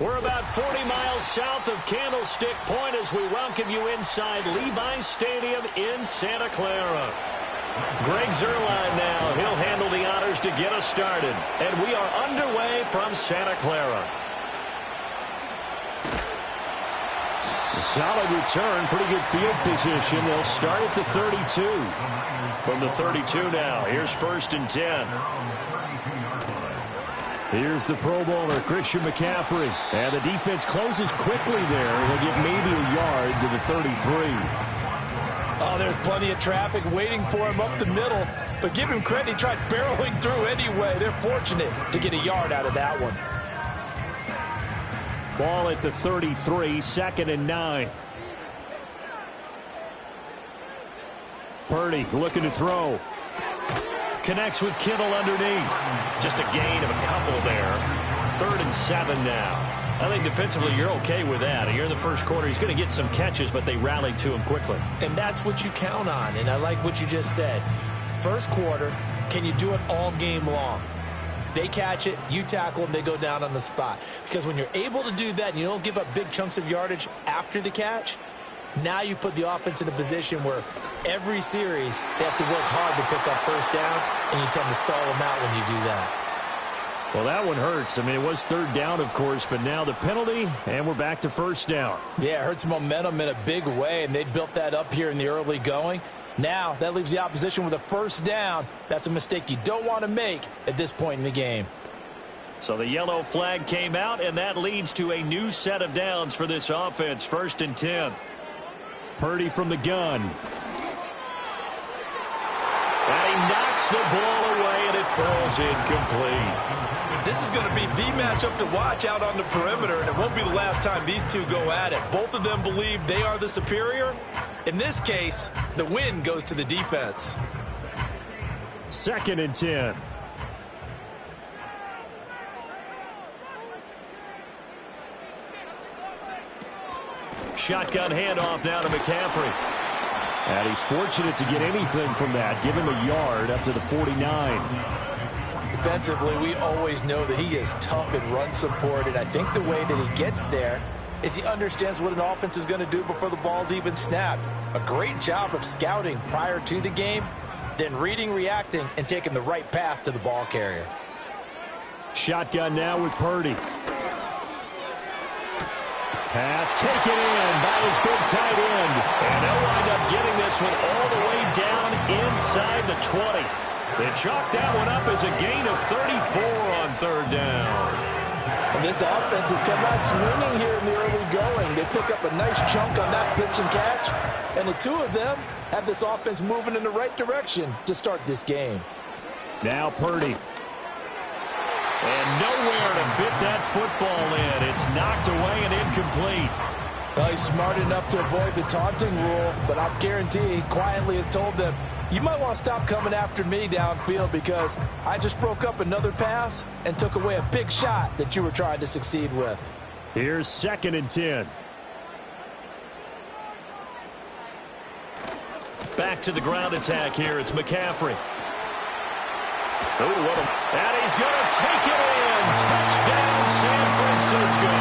We're about 40 miles south of Candlestick Point as we welcome you inside Levi's Stadium in Santa Clara. Greg Zuerlein now. He'll handle the honors to get us started. And we are underway from Santa Clara. A solid return, pretty good field position. They'll start at the 32. From the 32 now, here's 1st and 10. Here's the Pro Bowler, Christian McCaffrey. And the defense closes quickly there. He'll get maybe a yard to the 33. Oh, there's plenty of traffic waiting for him up the middle. But give him credit, he tried barreling through anyway. They're fortunate to get a yard out of that one. Ball at the 33, 2nd and 9. Purdy looking to throw. Connects with Kittle underneath. Just a gain of a couple there. 3rd and 7 now. I think defensively you're okay with that. Here in the first quarter, he's going to get some catches, but they rallied to him quickly. And that's what you count on, and I like what you just said. First quarter, can you do it all game long? They catch it, you tackle them, they go down on the spot. Because when you're able to do that and you don't give up big chunks of yardage after the catch, now you put the offense in a position where every series they have to work hard to pick up first downs, and you tend to stall them out when you do that. Well, that one hurts. I mean, it was 3rd down, of course, but now the penalty, and we're back to 1st down. Yeah, it hurts momentum in a big way, and they built that up here in the early going. Now, that leaves the opposition with a 1st down. That's a mistake you don't want to make at this point in the game. So the yellow flag came out, and that leads to a new set of downs for this offense. 1st and 10. Purdy from the gun. And he knocks the ball away, and it falls incomplete. This is going to be the matchup to watch out on the perimeter, and it won't be the last time these two go at it. Both of them believe they are the superior. In this case, the win goes to the defense. 2nd and 10. Shotgun handoff now to McCaffrey. And he's fortunate to get anything from that. Give him a yard up to the 49. Defensively, we always know that he is tough in run support, and I think the way that he gets there is he understands what an offense is going to do before the ball's even snapped. A great job of scouting prior to the game, then reading, reacting, and taking the right path to the ball carrier. Shotgun now with Purdy. Pass taken in by his big tight end. And they'll wind up getting this one all the way down inside the 20. They chalk that one up as a gain of 34 on 3rd down. And this offense has come out swinging here in the early going. They pick up a nice chunk on that pitch and catch. And the two of them have this offense moving in the right direction to start this game. Now Purdy. And nowhere to fit that football in. It's knocked away and incomplete. Well, he's smart enough to avoid the taunting rule, but I guarantee he quietly has told them, you might want to stop coming after me downfield because I just broke up another pass and took away a big shot that you were trying to succeed with. Here's 2nd and 10. Back to the ground attack here. It's McCaffrey. Oh, and he's going to take it in. Touchdown, San Francisco.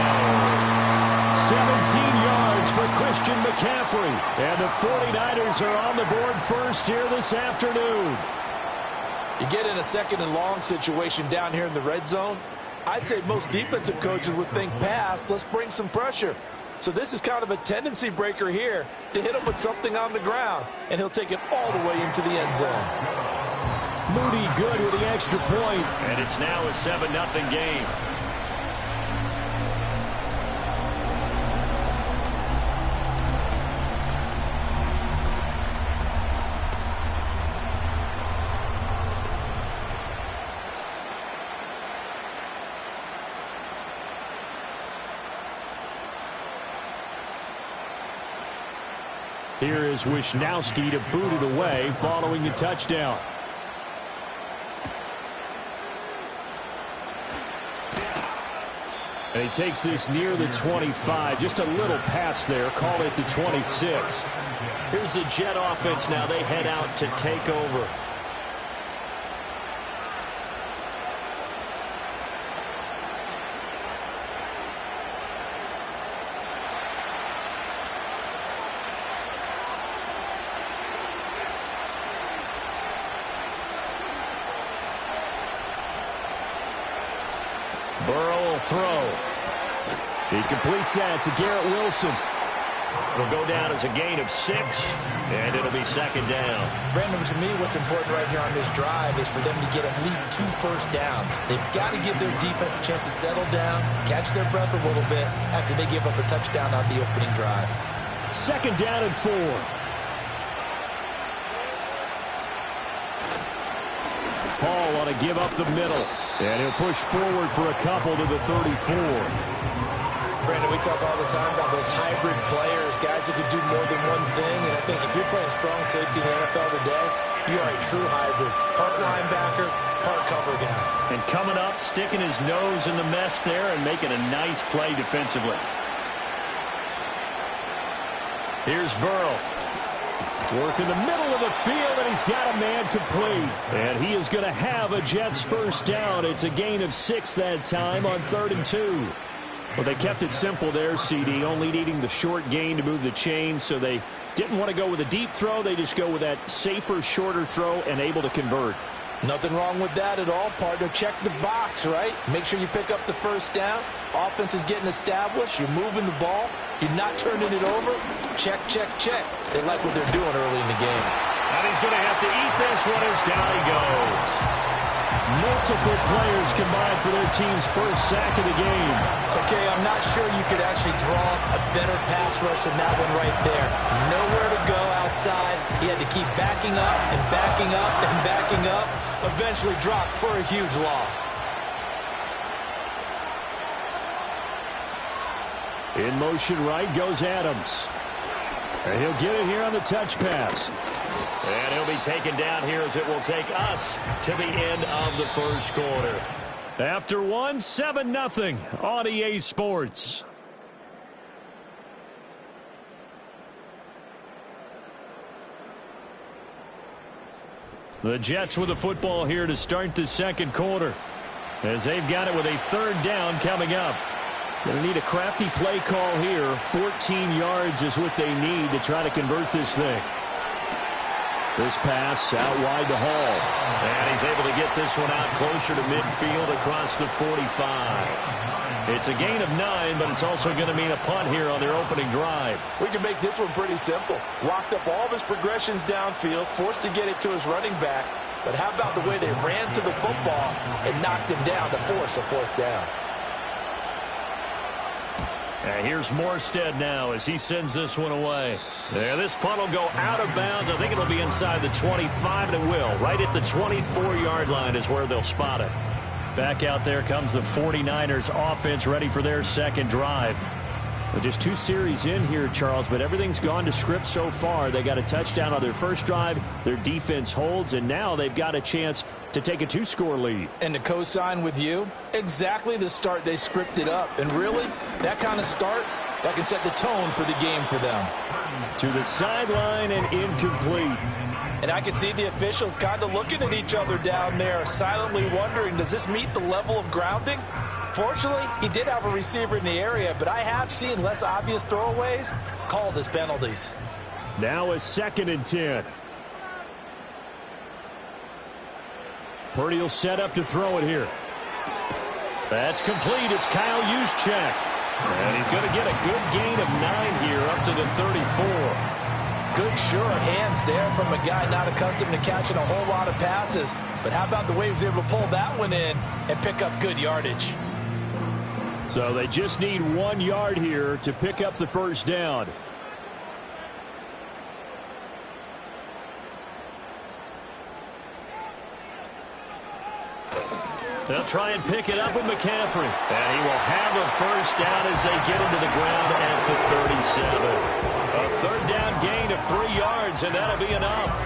17 yards for Christian McCaffrey. And the 49ers are on the board first here this afternoon. You get in a 2nd and long situation down here in the red zone. I'd say most defensive coaches would think pass. Let's bring some pressure. So this is kind of a tendency breaker here to hit him with something on the ground. And he'll take it all the way into the end zone. Moody good with the extra point. And it's now a 7-0 game. Here is Wisnowski to boot it away following the touchdown. And he takes this near the 25. Just a little pass there. Call it the 26. Here's the Jet offense now. They head out to take over. Burrow will throw. He completes that to Garrett Wilson. It'll go down as a gain of 6, and it'll be second down. Brandon, to me, what's important right here on this drive is for them to get at least 2 first downs. They've got to give their defense a chance to settle down, catch their breath a little bit after they give up a touchdown on the opening drive. Second down and 4. Paul on a give up the middle, and he'll push forward for a couple to the 34. Brandon, we talk all the time about those hybrid players, guys who can do more than one thing. And I think if you're playing strong safety in the NFL today, you are a true hybrid. Part linebacker, part cover guy. And coming up, sticking his nose in the mess there and making a nice play defensively. Here's Burrow. Work in the middle of the field, and he's got a man complete. And he is going to have a Jets first down. It's a gain of 6 that time on 3rd and 2. Well, they kept it simple there, CD, only needing the short gain to move the chains, so they didn't want to go with a deep throw. They just go with that safer, shorter throw and able to convert. Nothing wrong with that at all, partner. Check the box, right? Make sure you pick up the first down. Offense is getting established. You're moving the ball. You're not turning it over. Check, check, check. They like what they're doing early in the game. And he's going to have to eat this one as down he goes. Multiple players combined for their team's first sack of the game. Okay, I'm not sure you could actually draw a better pass rush than that one right there. Nowhere to go outside. He had to keep backing up and backing up and backing up. Eventually dropped for a huge loss. In motion right goes Adams. And he'll get it here on the touch pass. And he'll be taken down here as it will take us to the end of the first quarter. After 1, 7-0 on EA Sports. The Jets with the football here to start the second quarter, as they've got it with a 3rd down coming up. Going to need a crafty play call here. 14 yards is what they need to try to convert this thing. This pass out wide to Hall. And he's able to get this one out closer to midfield across the 45. It's a gain of 9, but it's also going to mean a punt here on their opening drive. We can make this one pretty simple. Locked up all of his progressions downfield, forced to get it to his running back. But how about the way they ran to the football and knocked him down to force a 4th down? And here's Morstead now as he sends this one away. There, this punt will go out of bounds. I think it'll be inside the 25, and it will. Right at the 24-yard line is where they'll spot it. Back out there comes the 49ers offense ready for their second drive. Well, just 2 series in here, Charles, but everything's gone to script so far. They got a touchdown on their first drive. Their defense holds, and now they've got a chance to take a 2-score lead. And to co-sign with you, exactly the start they scripted up. And really, that kind of start, that can set the tone for the game for them. To the sideline and incomplete. And I can see the officials kind of looking at each other down there, silently wondering, does this meet the level of grounding? Fortunately, he did have a receiver in the area, but I have seen less obvious throwaways called as penalties. Now a 2nd and 10. Purdy will set up to throw it here. That's complete. It's Kyle Juszczyk. And he's going to get a good gain of 9 here up to the 34. Good, sure hands there from a guy not accustomed to catching a whole lot of passes. But how about the way he was able to pull that one in and pick up good yardage? So they just need 1 yard here to pick up the first down. They'll try and pick it up with McCaffrey. And he will have a first down as they get into the ground at the 37. A 3rd down gain of 3 yards, and that'll be enough.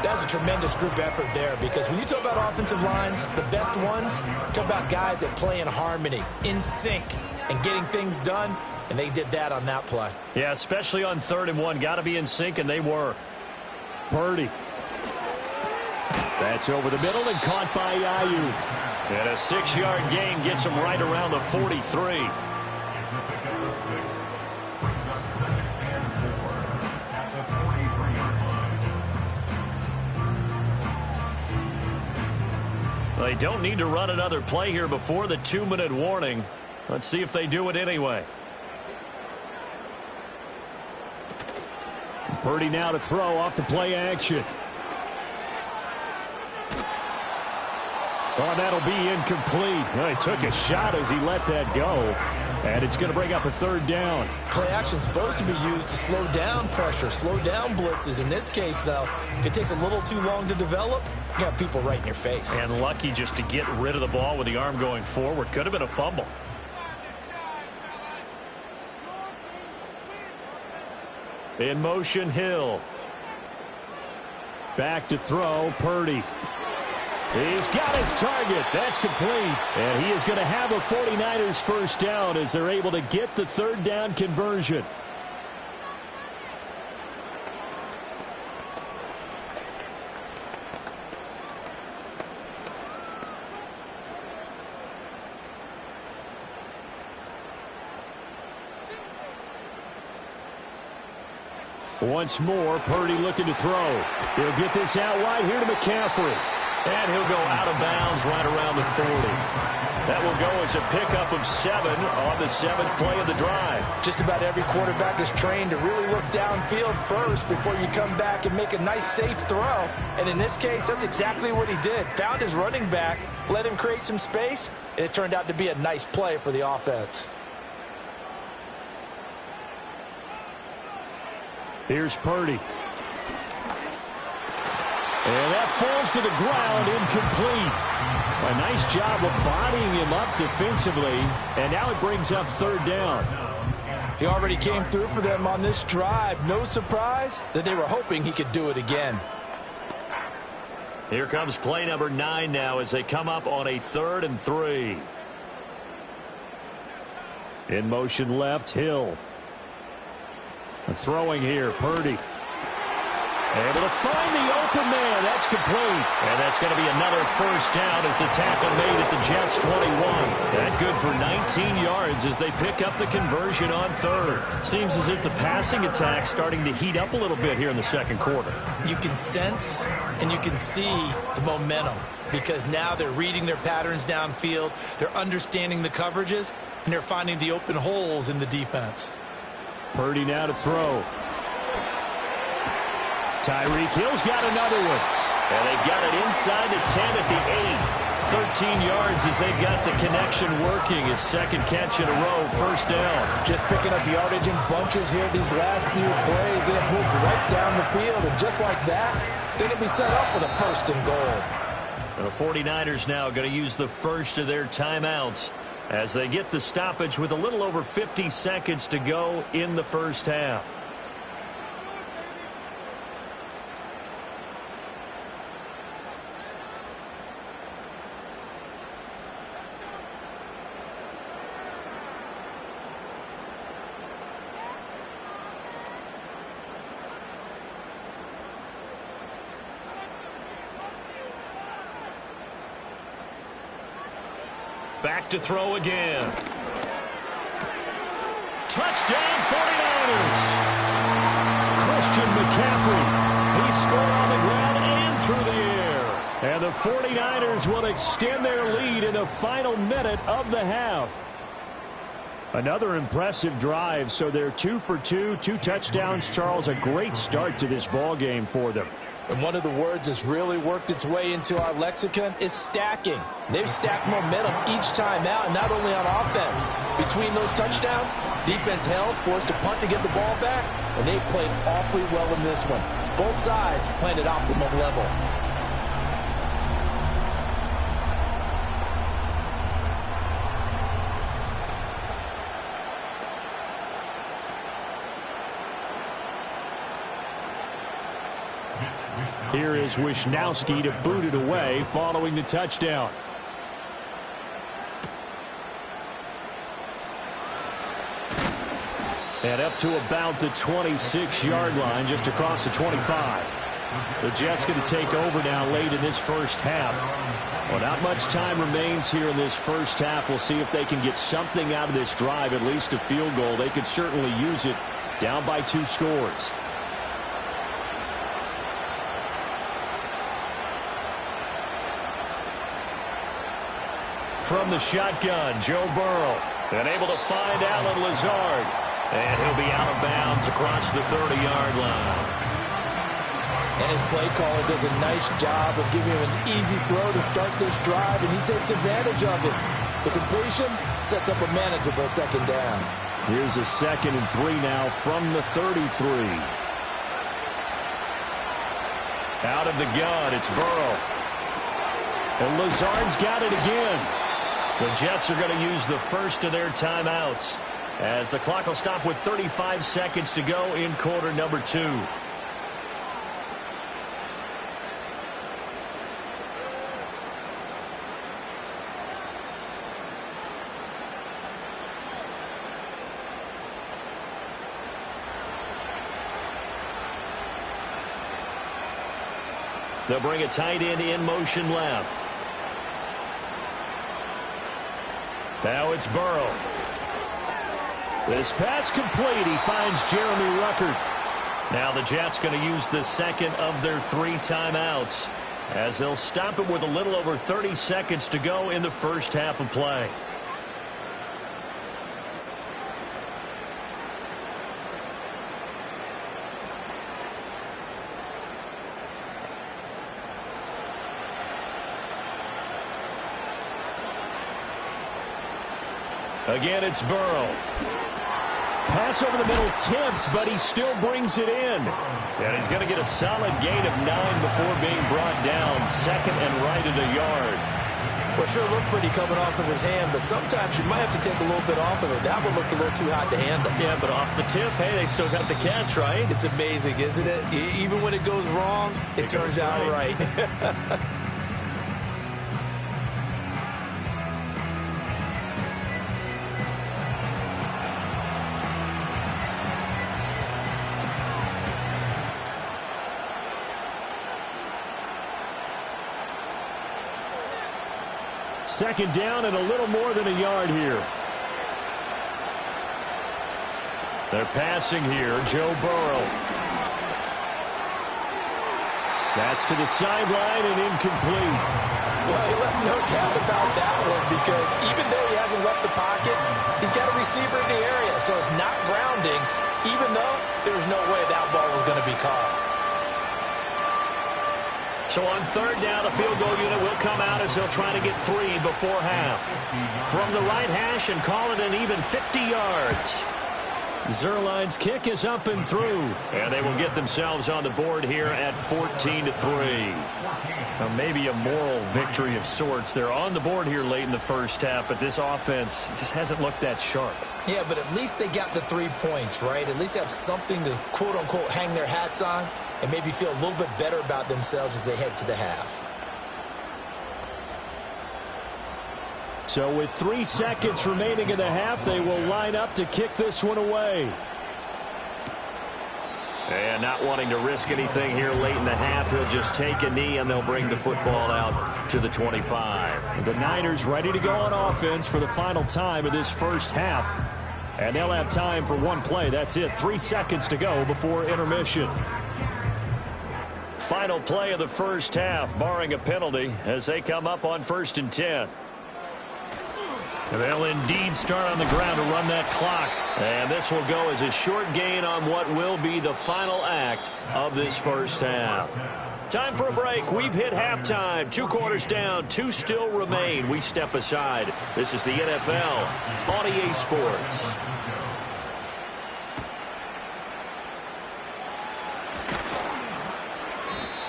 That's a tremendous group effort there, because when you talk about offensive lines, the best ones, talk about guys that play in harmony, in sync, and getting things done, and they did that on that play. Yeah, especially on 3rd and 1. Got to be in sync, and they were. Purdy. That's over the middle and caught by Ayuk. And a 6-yard gain gets him right around the 43. They don't need to run another play here before the 2-minute warning. Let's see if they do it anyway. Purdy now to throw off the play action. Oh, that'll be incomplete. Well, he took a shot as he let that go. And it's going to bring up a 3rd down. Play action is supposed to be used to slow down pressure, slow down blitzes. In this case, though, if it takes a little too long to develop, you got people right in your face. And lucky just to get rid of the ball with the arm going forward. Could have been a fumble. In motion, Hill. Back to throw, Purdy. He's got his target. That's complete. And he is going to have a 49ers first down as they're able to get the 3rd down conversion. Once more, Purdy looking to throw. He'll get this out wide here to McCaffrey. And he'll go out of bounds right around the 40. That will go as a pickup of 7 on the 7th play of the drive. Just about every quarterback is trained to really look downfield first before you come back and make a nice, safe throw. And in this case, that's exactly what he did. Found his running back, let him create some space, and it turned out to be a nice play for the offense. Here's Purdy. And that falls to the ground, incomplete. A nice job of bodying him up defensively, and now it brings up 3rd down. He already came through for them on this drive. No surprise that they were hoping he could do it again. Here comes play number 9 now as they come up on a 3rd and 3. In motion left, Hill. Throwing here, Purdy. Able to find the open man. That's complete. And that's going to be another first down as the tackle made at the Jets' 21. That good for 19 yards as they pick up the conversion on 3rd. Seems as if the passing attack's starting to heat up a little bit here in the 2nd quarter. You can sense and you can see the momentum because now they're reading their patterns downfield, they're understanding the coverages, and they're finding the open holes in the defense. Purdy now to throw. Tyreek Hill's got another one. And they've got it inside the 10 at the 8. 13 yards as they've got the connection working. His 2nd catch in a row, first down. Just picking up yardage in bunches here these last few plays. It moved right down the field. And just like that, they're going to be set up with a 1st and goal. And the 49ers now going to use the first of their timeouts as they get the stoppage with a little over 50 seconds to go in the first half. Back to throw again. Touchdown 49ers. Christian McCaffrey. He scored on the ground and through the air. And the 49ers will extend their lead in the final minute of the half. Another impressive drive, so they're 2 for 2, 2 touchdowns. Charles, a great start to this ball game for them. And one of the words that's really worked its way into our lexicon is stacking. They've stacked momentum each time out, not only on offense. Between those touchdowns, defense held, forced to punt to get the ball back, and they played awfully well in this one. Both sides playing at optimum level. Here is Wisnowski to boot it away following the touchdown. And up to about the 26-yard line, just across the 25. The Jets going to take over now late in this first half. Well, not much time remains here in this first half. We'll see if they can get something out of this drive, at least a field goal. They could certainly use it down by 2 scores. from the shotgun, Joe Burrow. And able to find Allen Lazard. And he'll be out of bounds across the 30-yard line. And his play caller does a nice job of giving him an easy throw to start this drive, and he takes advantage of it. The completion sets up a manageable second down. Here's a 2nd and 3 now from the 33. Out of the gun, it's Burrow. And Lazard's got it again. The Jets are going to use the first of their timeouts as the clock will stop with 35 seconds to go in quarter number 2. They'll bring a tight end in motion left. Now it's Burrow. This pass complete. He finds Jeremy Ruckert. Now the Jets going to use the second of their 3 timeouts as they'll stop it with a little over 30 seconds to go in the first half of play. Again, it's Burrow. Pass over the middle tipped, but he still brings it in. And he's going to get a solid gain of 9 before being brought down. 2nd and right at a yard. Well, sure looked pretty coming off of his hand, but sometimes you might have to take a little bit off of it. That one looked a little too hot to handle. Yeah, but off the tip, hey, they still got the catch, right? It's amazing, isn't it? Even when it goes wrong, it turns out right. Second down and a little more than a yard here. They're passing here. Joe Burrow. That's to the sideline and incomplete. Well, he left no doubt about that one because even though he hasn't left the pocket, he's got a receiver in the area, so it's not grounding, even though there was no way that ball was going to be caught. So on 3rd down, the field goal unit will come out as they'll try to get 3 before half. From the right hash and call it an even 50 yards. Zuerlein's kick is up and through. And they will get themselves on the board here at 14-3. Now maybe a moral victory of sorts. They're on the board here late in the first half, but this offense just hasn't looked that sharp. Yeah, but at least they got the 3 points, right? At least they have something to, quote-unquote, hang their hats on and maybe feel a little bit better about themselves as they head to the half. So with 3 seconds remaining in the half, they will line up to kick this one away. And not wanting to risk anything here late in the half, he'll just take a knee and they'll bring the football out to the 25. The Niners ready to go on offense for the final time of this first half. And they'll have time for 1 play. That's it. 3 seconds to go before intermission. Final play of the first half, barring a penalty, as they come up on 1st and 10. They'll indeed start on the ground to run that clock. And this will go as a short gain on what will be the final act of this first half. Time for a break. We've hit halftime. 2 quarters down, 2 still remain. We step aside. This is the NFL on EA Sports.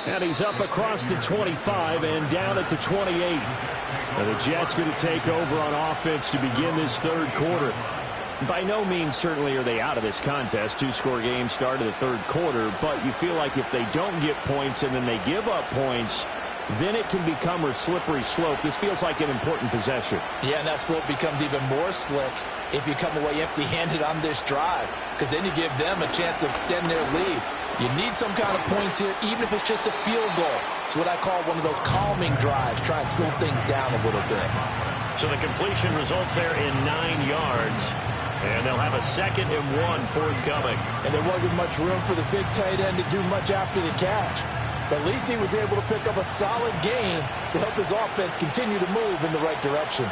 And he's up across the 25 and down at the 28. Now the Jets going to take over on offense to begin this 3rd quarter. By no means certainly are they out of this contest. 2-score game start of the 3rd quarter, but you feel like if they don't get points and then they give up points, then it can become a slippery slope. This feels like an important possession. Yeah, and that slope becomes even more slick if you come away empty-handed on this drive, because then you give them a chance to extend their lead. You need some kind of points here, even if it's just a field goal. It's what I call one of those calming drives, try and slow things down a little bit. So the completion results there in 9 yards. And they'll have a 2nd and 1 forthcoming. And there wasn't much room for the big tight end to do much after the catch. But at least he was able to pick up a solid gain to help his offense continue to move in the right direction.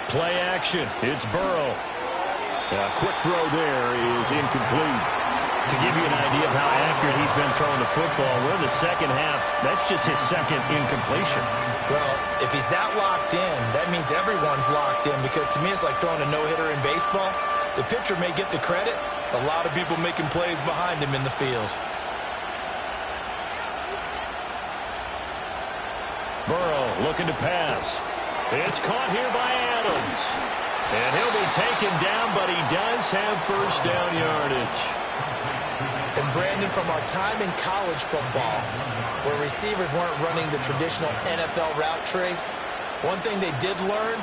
Play action. It's Burrow. A quick throw there is incomplete. To give you an idea of how accurate he's been throwing the football, we're in the second half. That's just his second incompletion. Well, if he's that locked in, that means everyone's locked in, because to me it's like throwing a no-hitter in baseball. The pitcher may get the credit. A lot of people making plays behind him in the field. Burrow looking to pass. It's caught here by Adams. And he'll be taken down, but he does have first down yardage. And Brandon, from our time in college football, where receivers weren't running the traditional NFL route tree, one thing they did learn,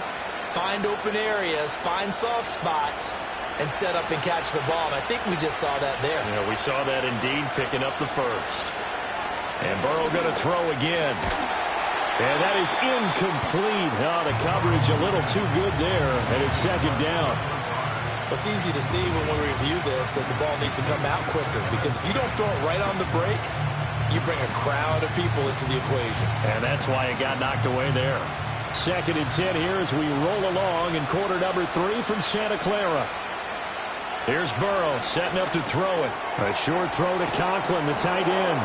find open areas, find soft spots, and set up and catch the ball. And I think we just saw that there. Yeah, we saw that indeed, picking up the first. And Burrow going to throw again. And that is incomplete. Oh, the coverage a little too good there, and it's second down. It's easy to see when we review this that the ball needs to come out quicker, because if you don't throw it right on the break, you bring a crowd of people into the equation. And that's why it got knocked away there. 2nd and 10 here as we roll along in quarter number 3 from Santa Clara. Here's Burrow setting up to throw it. A short throw to Conklin, the tight end.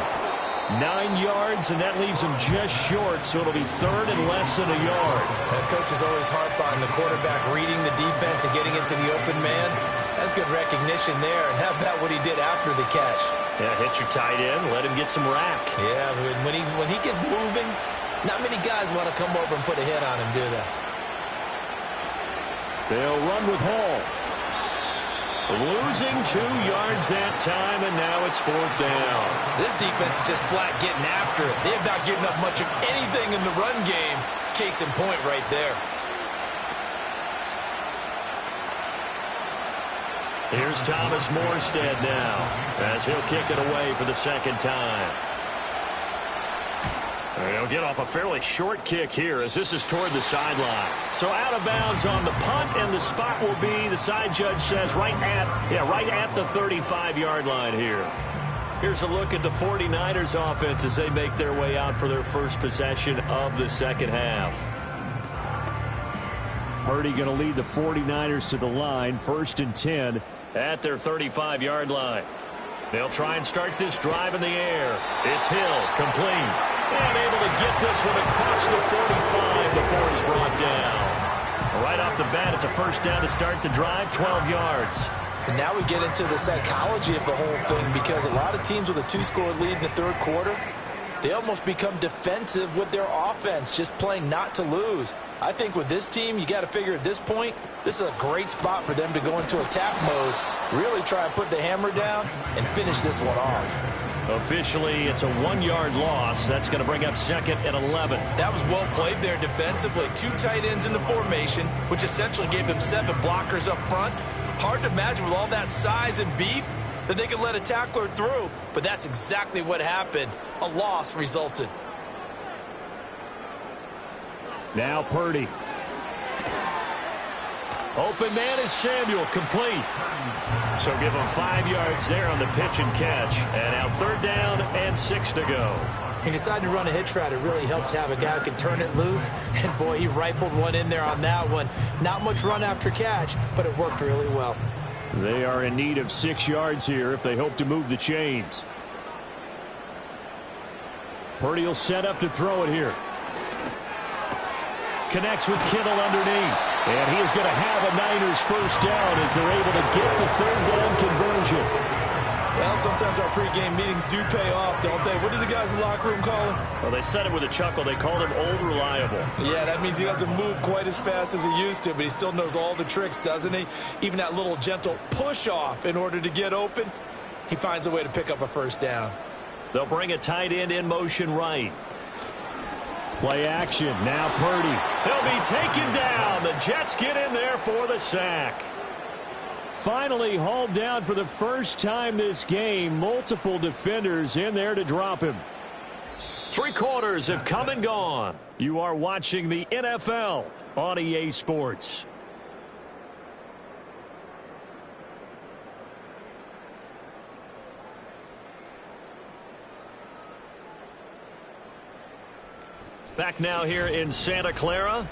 9 yards, and that leaves him just short, so it'll be third and less than a yard. And coaches always harp on the quarterback reading the defense and getting into the open man. That's good recognition there. And how about what he did after the catch? Yeah, hit your tight end, let him get some rack. Yeah, when he gets moving, not many guys want to come over and put a hit on him, do they? They'll run with Hall. Losing 2 yards that time, and now it's 4th down. This defense is just flat getting after it. They have not given up much of anything in the run game. Case in point right there. Here's Thomas Morstead now, as he'll kick it away for the second time. He'll get off a fairly short kick here as this is toward the sideline. So out of bounds on the punt, and the spot will be, the side judge says, right at the 35-yard line here. Here's a look at the 49ers offense as they make their way out for their first possession of the second half. Purdy going to lead the 49ers to the line, 1st and 10 at their 35-yard line. They'll try and start this drive in the air. It's Hill, complete. And able to get this one across the 45 before he's brought down. Right off the bat, it's a first down to start the drive, 12 yards. And now we get into the psychology of the whole thing, because a lot of teams with a 2-score lead in the third quarter, they almost become defensive with their offense, just playing not to lose. I think with this team, you got to figure at this point, this is a great spot for them to go into attack mode, really try and put the hammer down and finish this one off. Officially, it's a 1-yard loss. That's going to bring up 2nd and 11. That was well played there defensively. 2 tight ends in the formation, which essentially gave them 7 blockers up front. Hard to imagine with all that size and beef that they could let a tackler through, but that's exactly what happened. A loss resulted. Now Purdy. Open man is Samuel, complete. So give him 5 yards there on the pitch and catch. And now 3rd down and 6 to go. He decided to run a hitch route. It really helped to have a guy who can turn it loose. And, boy, he rifled one in there on that one. Not much run after catch, but it worked really well. They are in need of 6 yards here if they hope to move the chains. Purdy will set up to throw it here. Connects with Kittle underneath. And he is going to have a Niners first down as they're able to get the 3rd down conversion. Well, sometimes our pregame meetings do pay off, don't they? What do the guys in the locker room call him? Well, they said it with a chuckle. They called him Old Reliable. Yeah, that means he doesn't move quite as fast as he used to, but he still knows all the tricks, doesn't he? Even that little gentle push-off in order to get open, he finds a way to pick up a first down. They'll bring a tight end in motion right. Play action. Now Purdy. He'll be taken down. The Jets get in there for the sack. Finally hauled down for the first time this game. Multiple defenders in there to drop him. 3 quarters have come and gone. You are watching the NFL on EA Sports. Back now here in Santa Clara.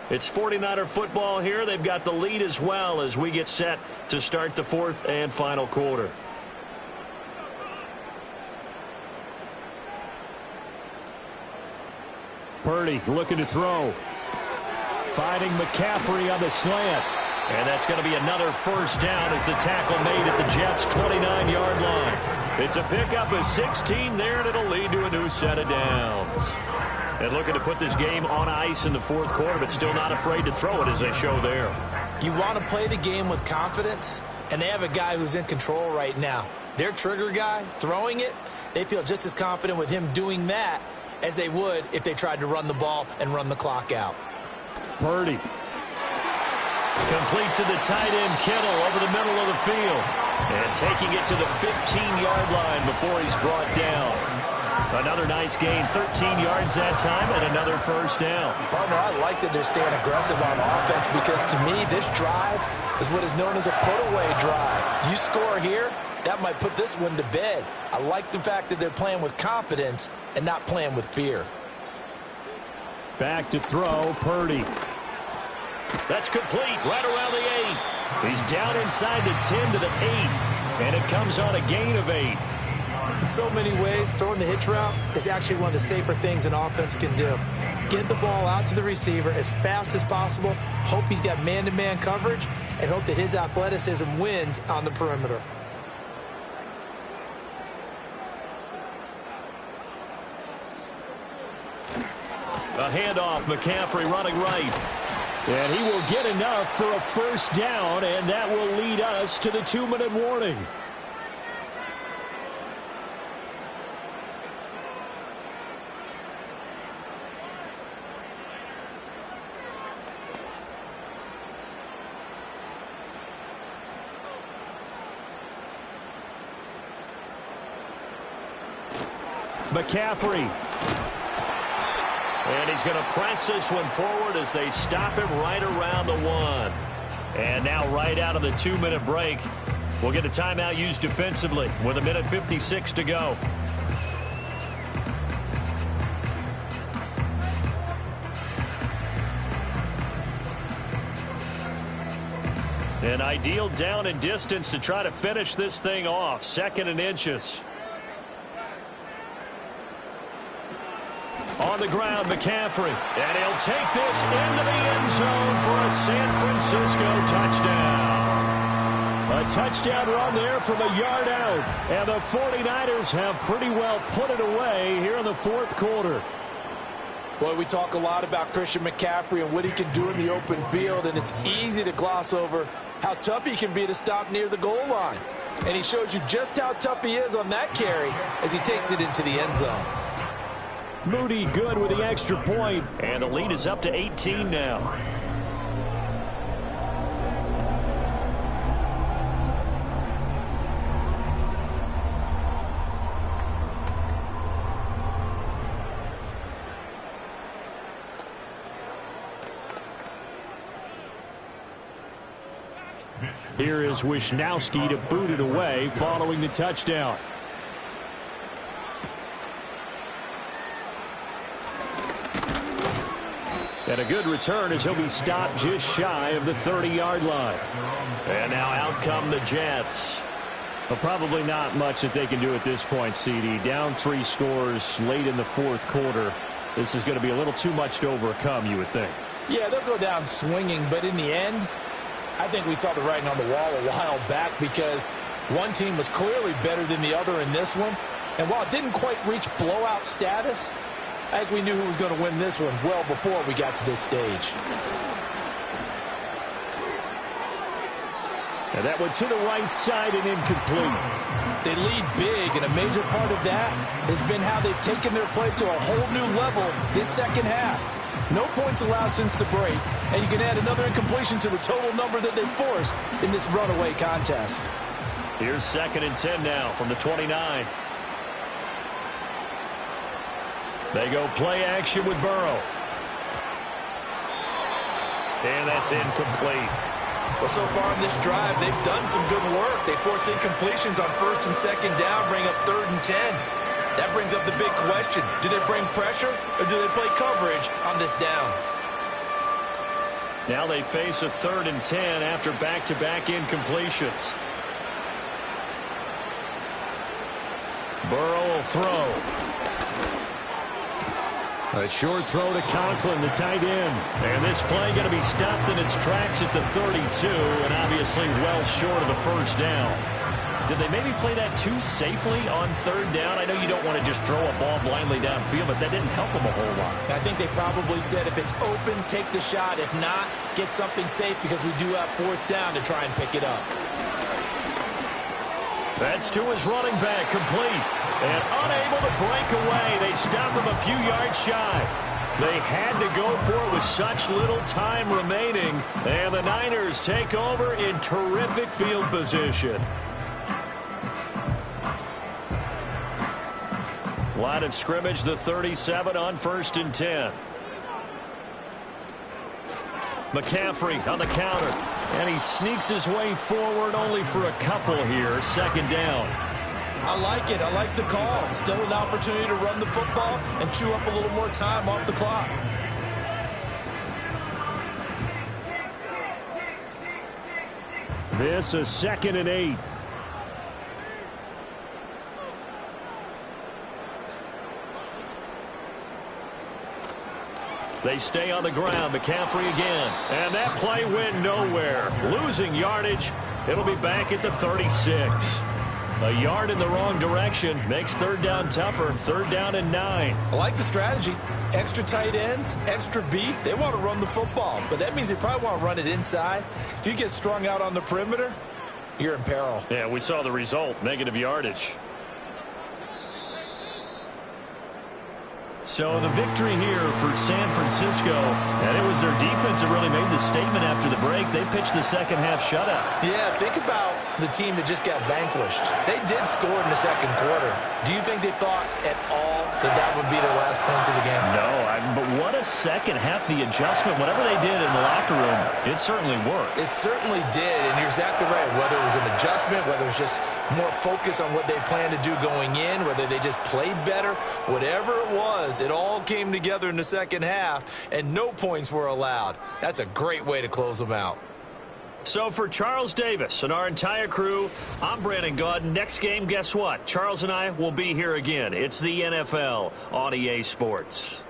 It's 49er football here. They've got the lead as well as we get set to start the fourth and final quarter. Purdy looking to throw. Finding McCaffrey on the slant. And that's going to be another first down as the tackle made at the Jets' 29-yard line. It's a pickup of 16 there, and it'll lead to a new set of downs. And looking to put this game on ice in the fourth quarter, but still not afraid to throw it as they show there. You want to play the game with confidence, and they have a guy who's in control right now. Their trigger guy, throwing it, they feel just as confident with him doing that as they would if they tried to run the ball and run the clock out. Purdy. Complete to the tight end, Kittle, over the middle of the field. And taking it to the 15-yard line before he's brought down. Another nice gain, 13 yards that time, and another first down. Partner, I like that they're staying aggressive on offense because, to me, this drive is what is known as a put-away drive. You score here, that might put this one to bed. I like the fact that they're playing with confidence and not playing with fear. Back to throw, Purdy. That's complete, right around the 8. He's down inside the 10 to the 8, and it comes on a gain of 8. In so many ways, throwing the hitch route is actually one of the safer things an offense can do. Get the ball out to the receiver as fast as possible, hope he's got man-to-man coverage, and hope that his athleticism wins on the perimeter. A handoff, McCaffrey running right. And he will get enough for a first down, and that will lead us to the 2-minute warning. McCaffrey. And he's going to press this one forward as they stop him right around the 1. And now right out of the 2-minute break, we'll get a timeout used defensively with 1:56 to go. An ideal down and distance to try to finish this thing off. 2nd and inches. On the ground, McCaffrey. And he'll take this into the end zone for a San Francisco touchdown. A touchdown run there from a yard out. And the 49ers have pretty well put it away here in the fourth quarter. Boy, we talk a lot about Christian McCaffrey and what he can do in the open field, and it's easy to gloss over how tough he can be to stop near the goal line. And he shows you just how tough he is on that carry as he takes it into the end zone. Moody good with the extra point. And the lead is up to 18 now. Here is Wisnowski to boot it away following the touchdown. And a good return as he'll be stopped just shy of the 30-yard line. And now out come the Jets. Well, probably not much that they can do at this point, CD. Down 3 scores late in the fourth quarter. This is going to be a little too much to overcome, you would think. Yeah, they'll go down swinging, but in the end, I think we saw the writing on the wall a while back because one team was clearly better than the other in this one. And while it didn't quite reach blowout status, I think we knew who was going to win this one well before we got to this stage. And that one to the right side and incomplete. They lead big, and a major part of that has been how they've taken their play to a whole new level this second half. No points allowed since the break, and you can add another incompletion to the total number that they forced in this runaway contest. Here's 2nd and 10 now from the 29. They go play action with Burrow. And that's incomplete. Well, so far in this drive, they've done some good work. They force incompletions on 1st and 2nd down, bring up 3rd and 10. That brings up the big question. Do they bring pressure or do they play coverage on this down? Now they face a 3rd and 10 after back-to-back incompletions. Burrow will throw. A short throw to Conklin, the tight end. And this play going to be stopped in its tracks at the 32, and obviously well short of the first down. Did they maybe play that too safely on 3rd down? I know you don't want to just throw a ball blindly downfield, but that didn't help them a whole lot. I think they probably said if it's open, take the shot. If not, get something safe because we do have 4th down to try and pick it up. That's to his running back, complete. And unable to break away. They stop him a few yards shy. They had to go for it with such little time remaining. And the Niners take over in terrific field position. Line of scrimmage, the 37 on 1st and 10. McCaffrey on the counter. And he sneaks his way forward only for a couple here. 2nd down. I like it. I like the call. Still an opportunity to run the football and chew up a little more time off the clock. This is 2nd and 8. They stay on the ground. McCaffrey again. And that play went nowhere. Losing yardage. It'll be back at the 36. A yard in the wrong direction makes 3rd down tougher. 3rd down and 9. I like the strategy. Extra tight ends, extra beef. They want to run the football, but that means they probably want to run it inside. If you get strung out on the perimeter, you're in peril. Yeah, we saw the result. Negative yardage. So the victory here for San Francisco, and it was their defense that really made the statement after the break. They pitched the second-half shutout. Yeah, think about the team that just got vanquished. They did score in the 2nd quarter. Do you think they thought at all that that would be their last points of the game? No, but what a second half. The adjustment, whatever they did in the locker room, it certainly worked. It certainly did, and you're exactly right. Whether it was an adjustment, whether it was just more focus on what they planned to do going in, whether they just played better, whatever it was, it all came together in the 2nd half, and no points were allowed. That's a great way to close them out. So for Charles Davis and our entire crew, I'm Brandon Gaudin. Next game, guess what? Charles and I will be here again. It's the NFL on EA Sports.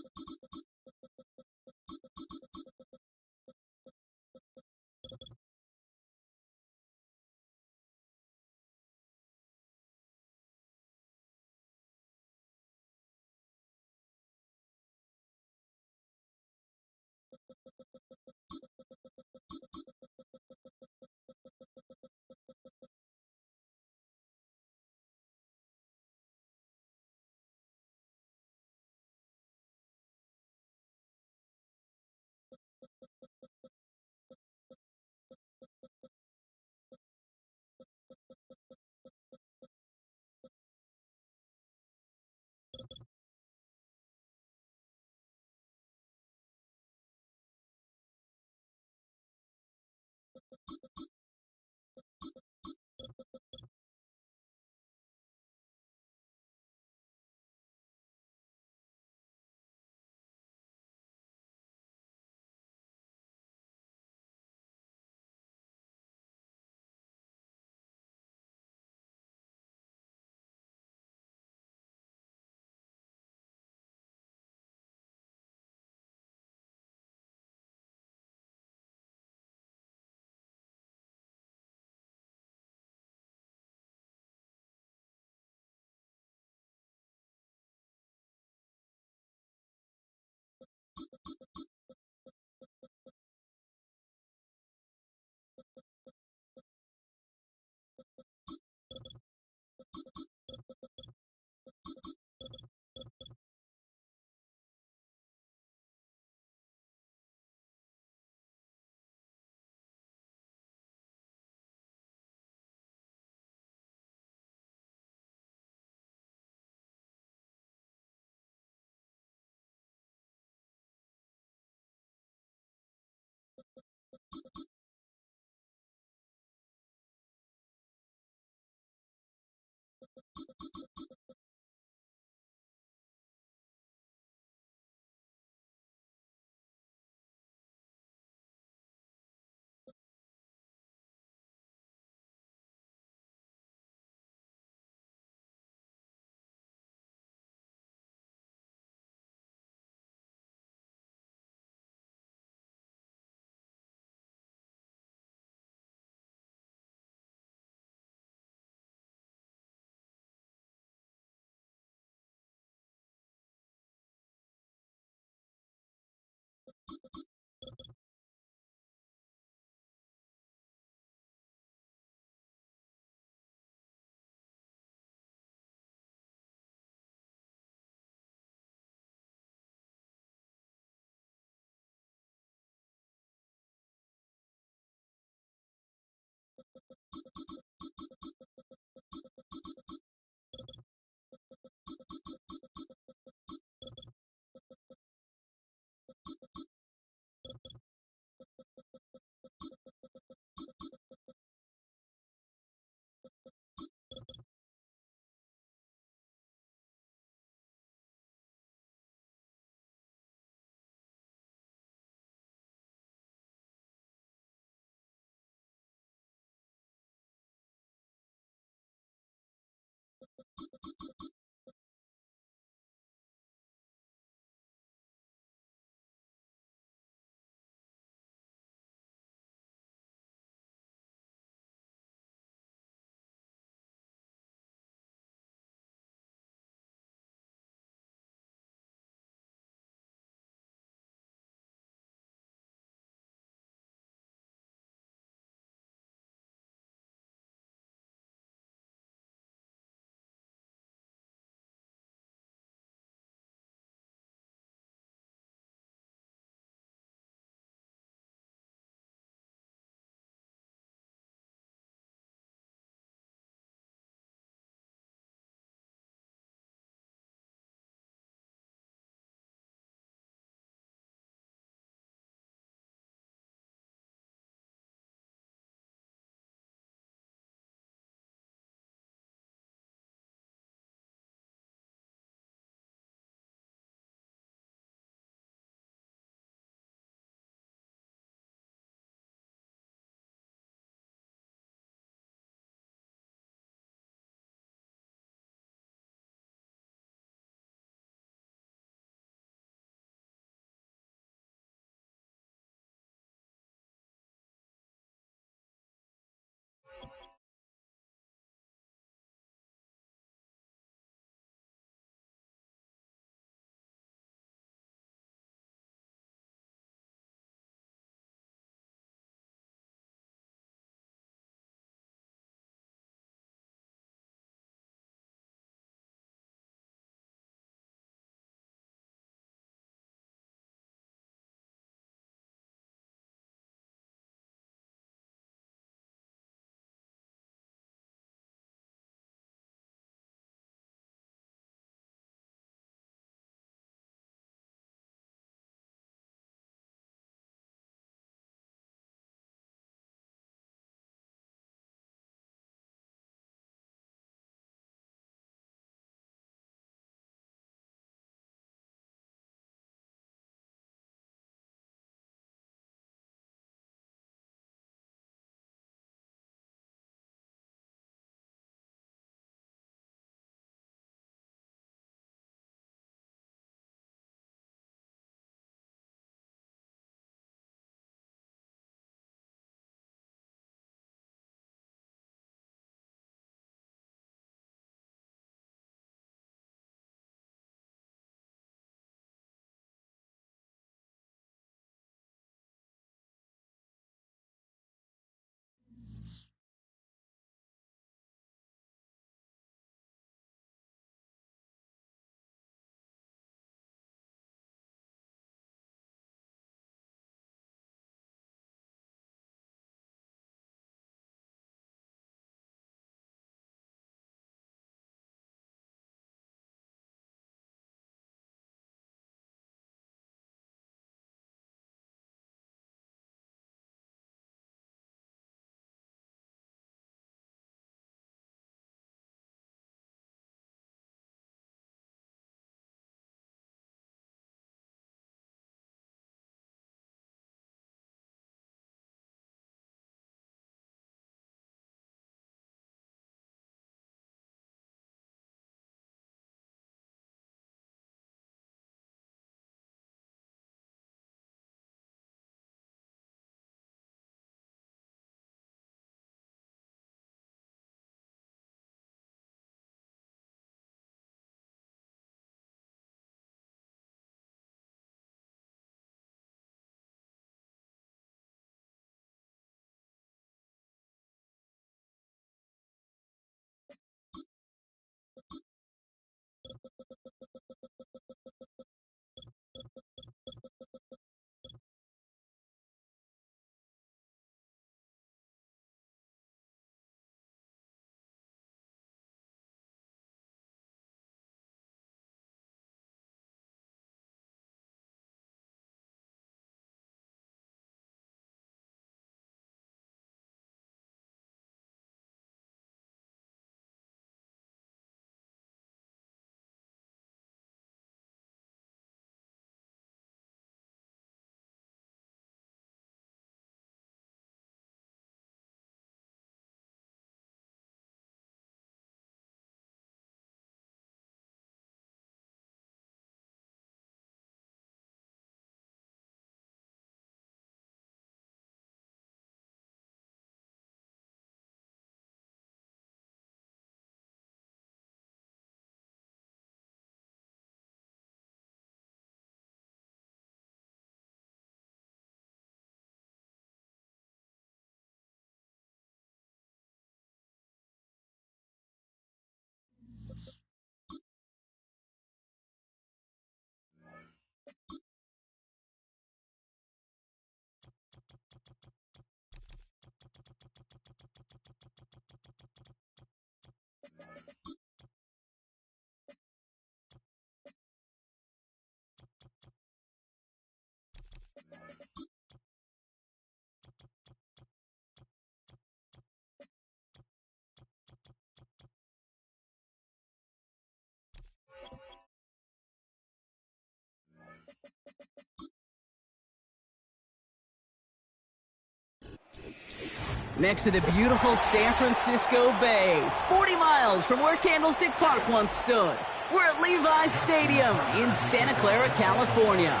Next to the beautiful San Francisco Bay, 40 miles from where Candlestick Park once stood. We're at Levi's Stadium in Santa Clara, California.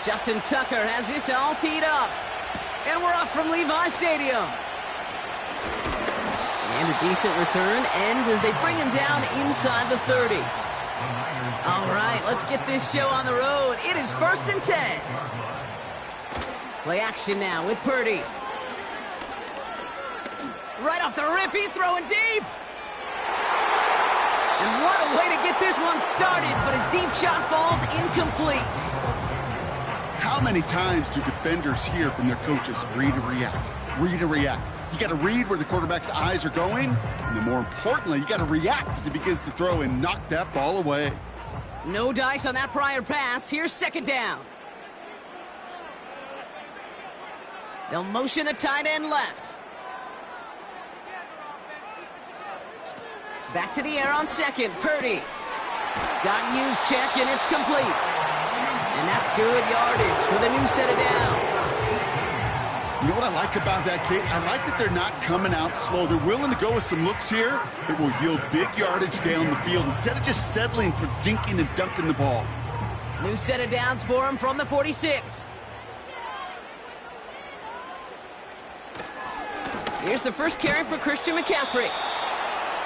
Justin Tucker has this all teed up. And we're off from Levi's Stadium. And a decent return ends as they bring him down inside the 30. All right, let's get this show on the road. It is 1st and 10. Play action now with Purdy. Right off the rip, he's throwing deep. And what a way to get this one started, but his deep shot falls incomplete. How many times do defenders hear from their coaches, read and react, read and react? You got to read where the quarterback's eyes are going, and then more importantly, you got to react as he begins to throw and knock that ball away. No dice on that prior pass. Here's 2nd down. They'll motion a tight end left. Back to the air on 2nd. Purdy. Got used check, and it's complete. And that's good yardage with a new set of downs. You know what I like about that, Kate? I like that they're not coming out slow. They're willing to go with some looks here that will yield big yardage down the field instead of just settling for dinking and dunking the ball. New set of downs for him from the 46. Here's the first carry for Christian McCaffrey.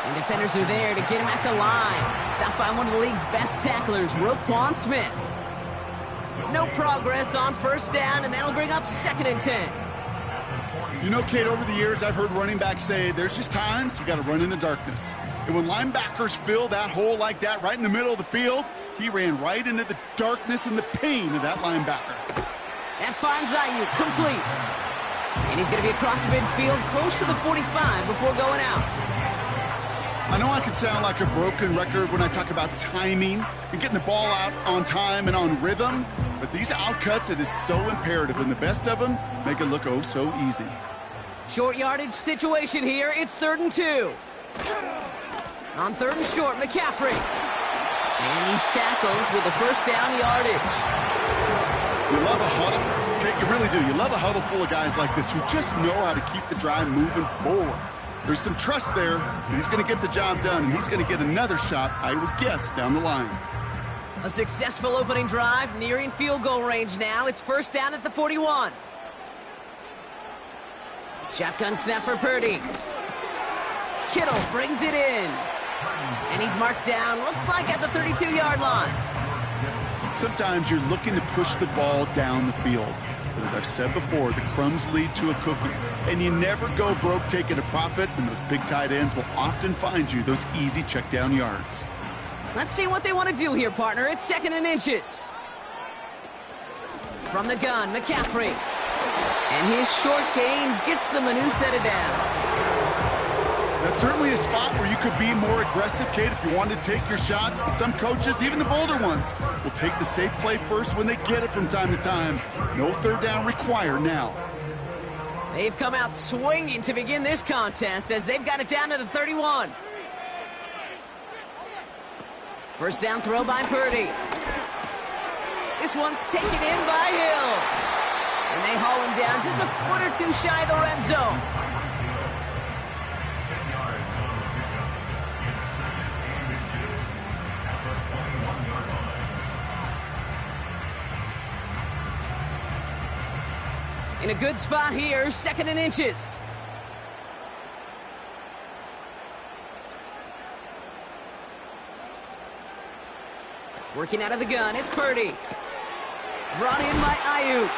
And defenders are there to get him at the line. Stopped by one of the league's best tacklers, Roquan Smith. No progress on 1st down, and that'll bring up 2nd and 10. You know, Kate, over the years, I've heard running backs say there's just times you got to run in the darkness. And when linebackers fill that hole like that right in the middle of the field, he ran right into the darkness and the pain of that linebacker. That finds Ayuk complete. And he's going to be across midfield close to the 45 before going out. I know I can sound like a broken record when I talk about timing and getting the ball out on time and on rhythm, but these outcuts, it is so imperative, and the best of them make it look oh so easy. Short yardage situation here. It's 3rd and 2. On 3rd and short, McCaffrey. And he's tackled with the 1st down yardage. You love a huddle. Okay, you really do. You love a huddle full of guys like this who just know how to keep the drive moving forward. There's some trust there that he's going to get the job done, and he's going to get another shot, I would guess, down the line. A successful opening drive, nearing field goal range now. It's 1st down at the 41. Shotgun snap for Purdy. Kittle brings it in. And he's marked down, looks like at the 32-yard line. Sometimes you're looking to push the ball down the field. But as I've said before, the crumbs lead to a cookie. And you never go broke taking a profit, and those big tight ends will often find you those easy check down yards. Let's see what they want to do here, partner. It's 2nd and inches. From the gun, McCaffrey. And his short gain gets them a new set of downs. That's certainly a spot where you could be more aggressive, Kate, if you wanted to take your shots. But some coaches, even the bolder ones, will take the safe play first when they get it from time to time. No 3rd down required now. They've come out swinging to begin this contest as they've got it down to the 31. 1st down throw by Purdy. This one's taken in by Hill. And they haul him down just a foot or two shy of the red zone. In a good spot here, 2nd and inches. Working out of the gun, it's Purdy. Brought in by Ayuk.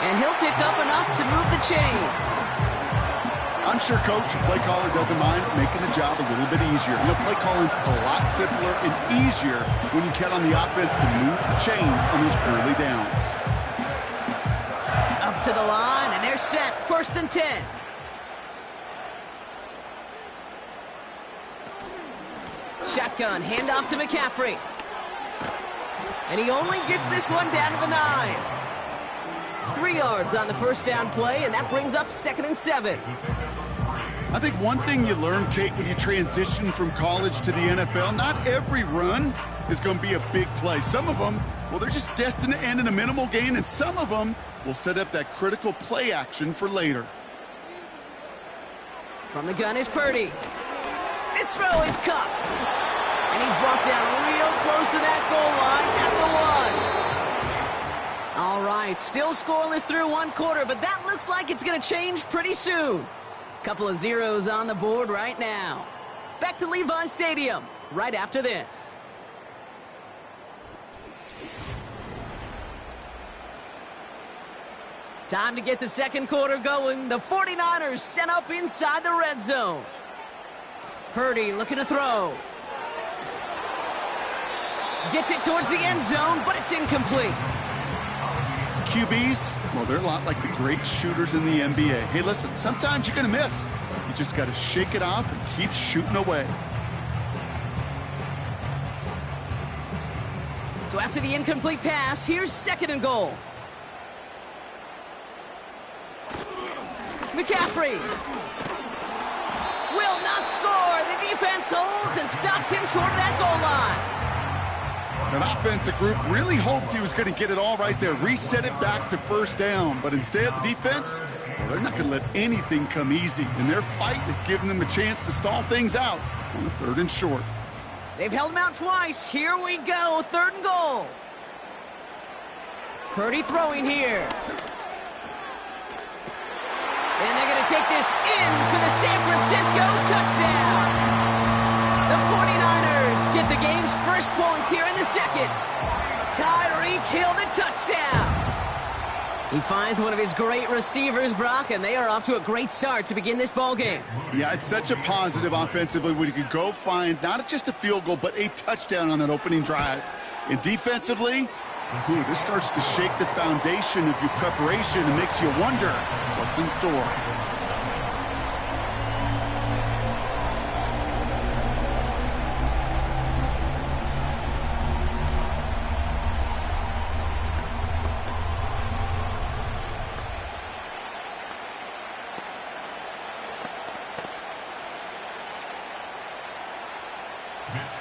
And he'll pick up enough to move the chains. I'm sure coach and play caller doesn't mind making the job a little bit easier. You know, play calling's a lot simpler and easier when you count on the offense to move the chains on those early downs. Up to the line, and they're set. 1st and 10. Shotgun, handoff to McCaffrey. And he only gets this one down to the 9. 3 yards on the first down play, and that brings up 2nd and 7. I think one thing you learn, Kate, when you transition from college to the NFL, not every run is going to be a big play. Some of them, well, they're just destined to end in a minimal gain, and some of them will set up that critical play action for later. From the gun is Purdy. This throw is cupped. And he's brought down real close to that goal line at the 1. All right, still scoreless through 1 quarter, but that looks like it's going to change pretty soon. Couple of zeros on the board right now. Back to Levi Stadium right after this. Time to get the 2nd quarter going. The 49ers set up inside the red zone. Purdy looking to throw. Gets it towards the end zone, but it's incomplete. QBs, well, they're a lot like the great shooters in the NBA. Hey, listen, sometimes you're going to miss. You just got to shake it off and keep shooting away. So after the incomplete pass, here's 2nd and goal. McCaffrey will not score. The defense holds and stops him short of that goal line. An offensive group really hoped he was going to get it all right there, reset it back to 1st down. But instead, the defense, well, they're not going to let anything come easy. And their fight is giving them a chance to stall things out on the 3rd and short. They've held him out twice. Here we go, 3rd and goal. Purdy throwing here. And they're going to take this in for the San Francisco touchdown. The 49ers get the game's first points here in the 2nd. Tyreek Hill the touchdown. He finds one of his great receivers, Brock, and they are off to a great start to begin this ballgame. Yeah, it's such a positive offensively when you could go find not just a field goal, but a touchdown on that opening drive. And defensively, this starts to shake the foundation of your preparation and makes you wonder what's in store.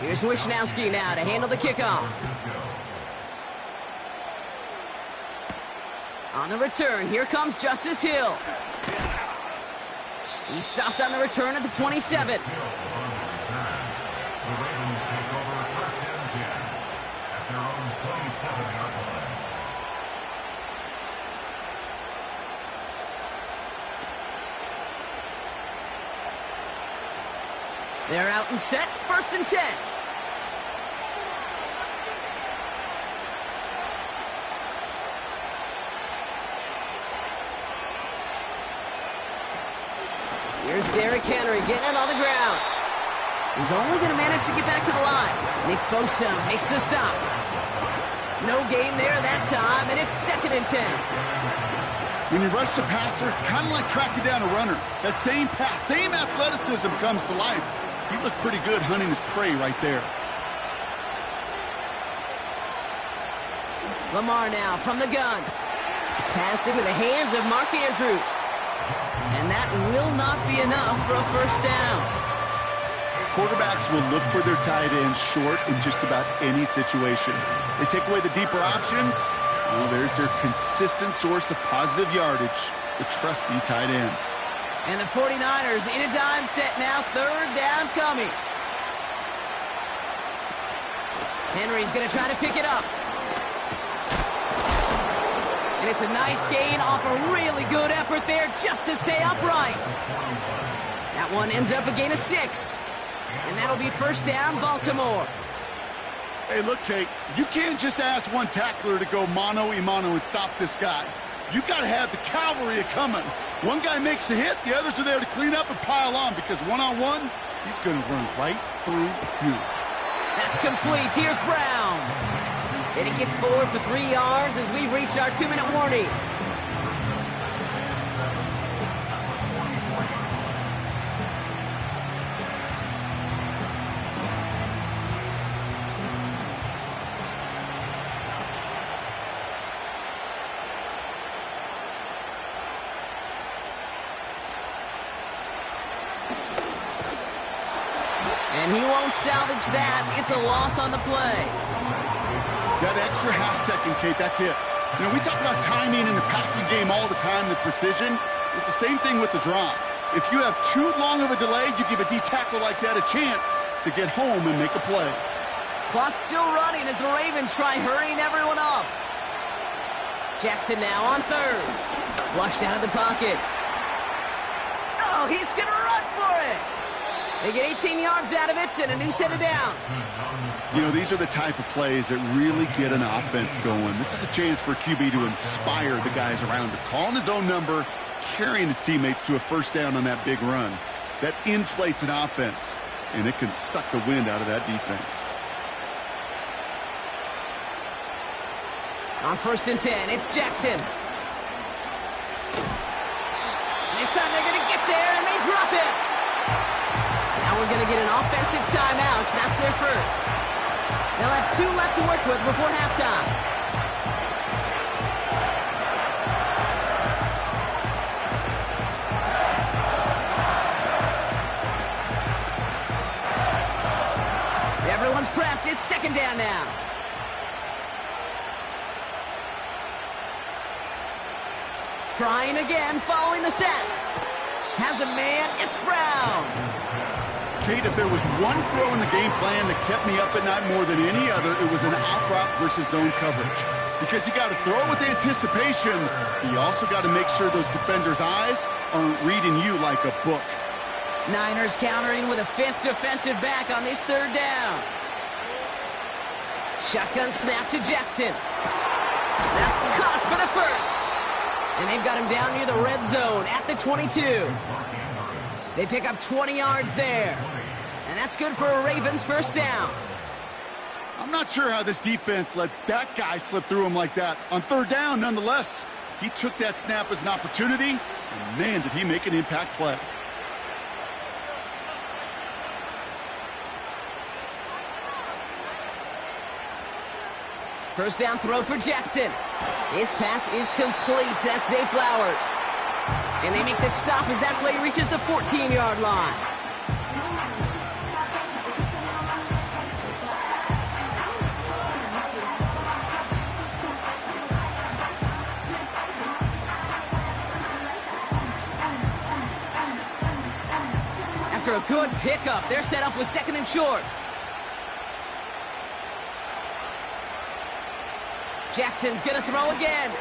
Here's Wishnowski now to handle the kickoff. On the return, here comes Justice Hill. He stopped on the return at the 27. They're out and set, 1st and 10. Here's Derrick Henry getting it on the ground. He's only going to manage to get back to the line. Nick Bosa makes the stop. No gain there that time, and it's 2nd and 10. When you rush the passer, it's kind of like tracking down a runner. That same pass, same athleticism comes to life. He looked pretty good hunting his prey right there. Lamar now from the gun. Pass into the hands of Mark Andrews. And that will not be enough for a 1st down. Quarterbacks will look for their tight end short in just about any situation. They take away the deeper options. Well, there's their consistent source of positive yardage, the trusty tight end. And the 49ers in a dime set now, 3rd down coming. Henry's going to try to pick it up. And it's a nice gain off a really good effort there just to stay upright. That one ends up a gain of 6. And that'll be 1st down, Baltimore. Hey, look, Kate, you can't just ask one tackler to go mano-a-mano and stop this guy. You got to have the cavalry coming. One guy makes a hit, the others are there to clean up and pile on because one-on-one, he's going to run right through you. That's complete. Here's Brown. And he gets forward for 3 yards as we reach our 2-minute warning. And he won't salvage that. It's a loss on the play. That extra half second, Kate, that's it. You know, we talk about timing in the passing game all the time, the precision. It's the same thing with the drop. If you have too long of a delay, you give a D-tackle like that a chance to get home and make a play. Clock's still running as the Ravens try hurrying everyone up. Jackson now on third. Flushed out of the pocket. Oh, he's going to run for it. They get 18 yards out of it and a new set of downs. You know, these are the type of plays that really get an offense going. This is a chance for QB to inspire the guys around him. Calling his own number, carrying his teammates to a first down on that big run. That inflates an offense, and it can suck the wind out of that defense. On 1st and 10, it's Jackson. This time they're going to get there, and they drop it. Now we're going to get an offensive timeout. That's their first. They'll have 2 left to work with before halftime. Everyone's prepped. It's 2nd down now. Trying again, following the set. Has a man. It's Brown. Kate, if there was one throw in the game plan that kept me up at night more than any other, it was an out route versus zone coverage. Because you got to throw with anticipation, you also got to make sure those defenders' eyes aren't reading you like a book. Niners countering with a 5th defensive back on this 3rd down. Shotgun snap to Jackson. That's caught for the first. And they've got him down near the red zone at the 22. They pick up 20 yards there. And that's good for a Ravens first down. I'm not sure how this defense let that guy slip through him like that. On 3rd down, nonetheless, he took that snap as an opportunity, and man, did he make an impact play. First down throw for Jackson. His pass is complete. That's Zay Flowers. And they make the stop as that play reaches the 14-yard line. After a good pickup, they're set up with 2nd and short. Jackson's going to throw again.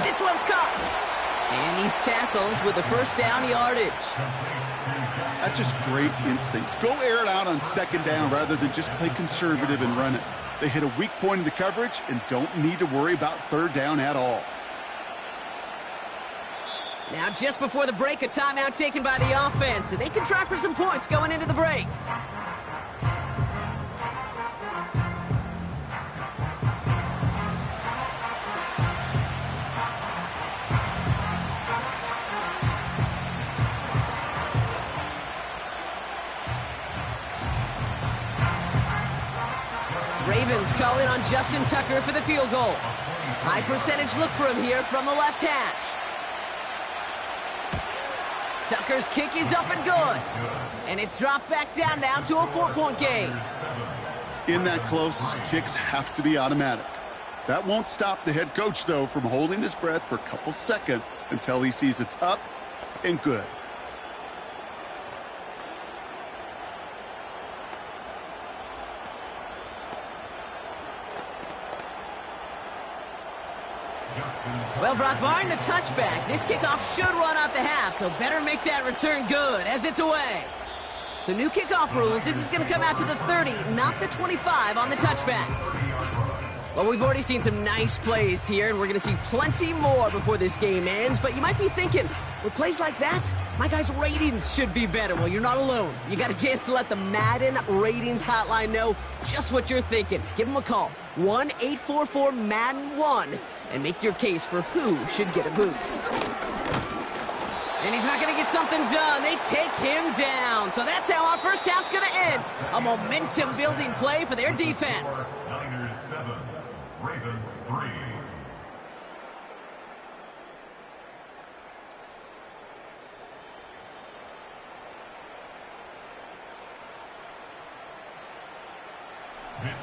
This one's caught. And he's tackled with the first down yardage. That's just great instincts. Go air it out on 2nd down rather than just play conservative and run it. They hit a weak point in the coverage and don't need to worry about 3rd down at all. Now just before the break, a timeout taken by the offense. And they can try for some points going into the break. Ravens call in on Justin Tucker for the field goal. High percentage look for him here from the left hash. Tucker's kick is up and good. And it's dropped back down now to a 4-point game. In that close, kicks have to be automatic. That won't stop the head coach, though, from holding his breath for a couple seconds until he sees it's up and good. Well, Brock, barring the touchback, this kickoff should run out the half, so better make that return good as it's away. So new kickoff rules. This is going to come out to the 30, not the 25 on the touchback. Well, we've already seen some nice plays here, and we're going to see plenty more before this game ends. But you might be thinking, with plays like that, my guys' ratings should be better. Well, you're not alone. You got a chance to let the Madden Ratings Hotline know just what you're thinking. Give them a call, 1-844-MADDEN-1, and make your case for who should get a boost. And he's not going to get something done. They take him down. So that's how our first half's going to end. A momentum-building play for their defense. Niners 7, Ravens 3.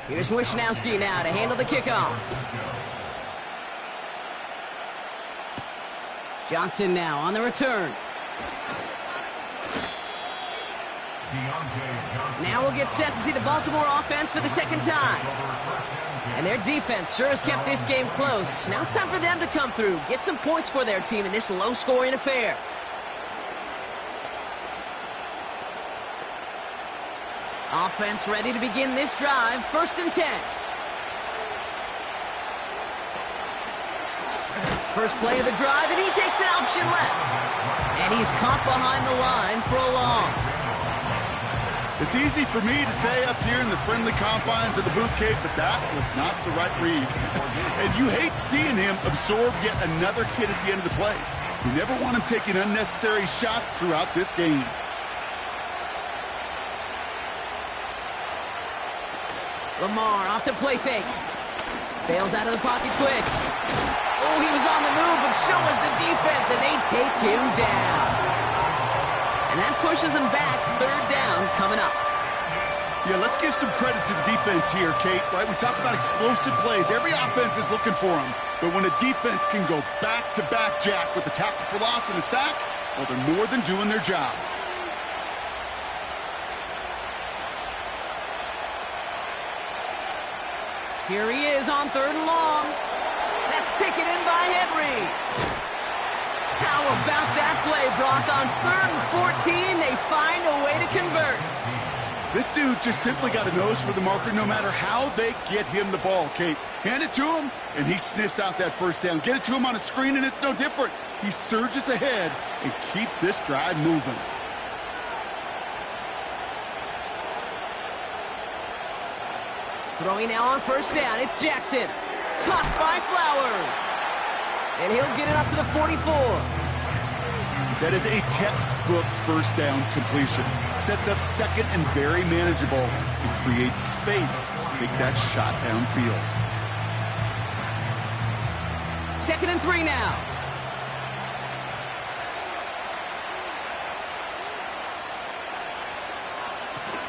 Here's Wishnowski now to handle the kickoff. Johnson now on the return. Now we'll get set to see the Baltimore offense for the second time. And their defense sure has kept this game close. Now it's time for them to come through, get some points for their team in this low-scoring affair. Offense ready to begin this drive. 1st and 10. First play of the drive, and he takes an option left. And he's caught behind the line for a loss. It's easy for me to say up here in the friendly confines of the booth, Kate, but that was not the right read. And you hate seeing him absorb yet another hit at the end of the play. You never want him taking unnecessary shots throughout this game. Lamar off the play fake. Bails out of the pocket quick. Oh, he was on the move, but so was the defense, and they take him down. And that pushes him back. 3rd down coming up. Yeah, let's give some credit to the defense here, Kate, right? We talk about explosive plays. Every offense is looking for them. But when a defense can go back-to-back, Jack, with a tackle for loss and a sack, well, they're more than doing their job. Here he is on 3rd and long. That's taken in by Henry. How about that play, Brock? On 3rd and 14, they find a way to convert. This dude just simply got a nose for the marker no matter how they get him the ball, Kate. Hand it to him, and he sniffs out that 1st down. Get it to him on a screen, and it's no different. He surges ahead and keeps this drive moving. Throwing now on 1st down, it's Jackson. Caught by Flowers. And he'll get it up to the 44. That is a textbook 1st down completion. Sets up 2nd and very manageable and creates space to take that shot downfield. 2nd and 3 now.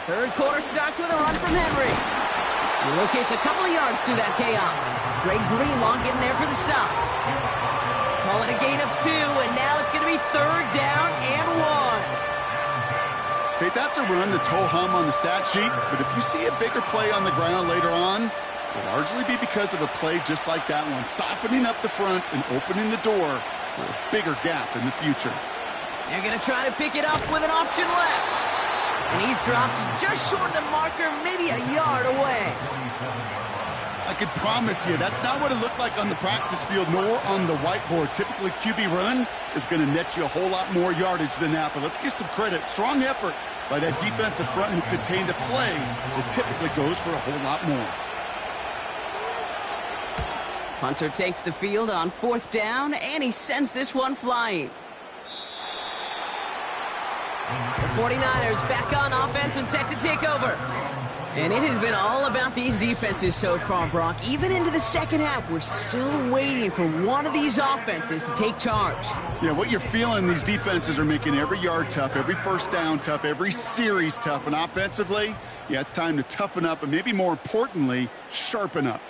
Third quarter starts with a run from Henry. He locates a couple of yards through that chaos. Dre Greenlaw getting there for the stop. Call it a gain of 2, and now it's going to be 3rd down and 1. Okay, that's a run that's ho-hum on the stat sheet, but if you see a bigger play on the ground later on, it'll largely be because of a play just like that one, softening up the front and opening the door for a bigger gap in the future. They're going to try to pick it up with an option left. And he's dropped just short of the marker, maybe a yard away. I can promise you, that's not what it looked like on the practice field nor on the whiteboard. Typically, QB run is going to net you a whole lot more yardage than that. But let's give some credit. Strong effort by that defensive front who contained a play that typically goes for a whole lot more. Hunter takes the field on 4th down, and he sends this one flying. The 49ers back on offense and set to take over. And it has been all about these defenses so far, Brock. Even into the second half, we're still waiting for one of these offenses to take charge. Yeah, what you're feeling, these defenses are making every yard tough, every 1st down tough, every series tough. And offensively, yeah, it's time to toughen up and maybe more importantly, sharpen up.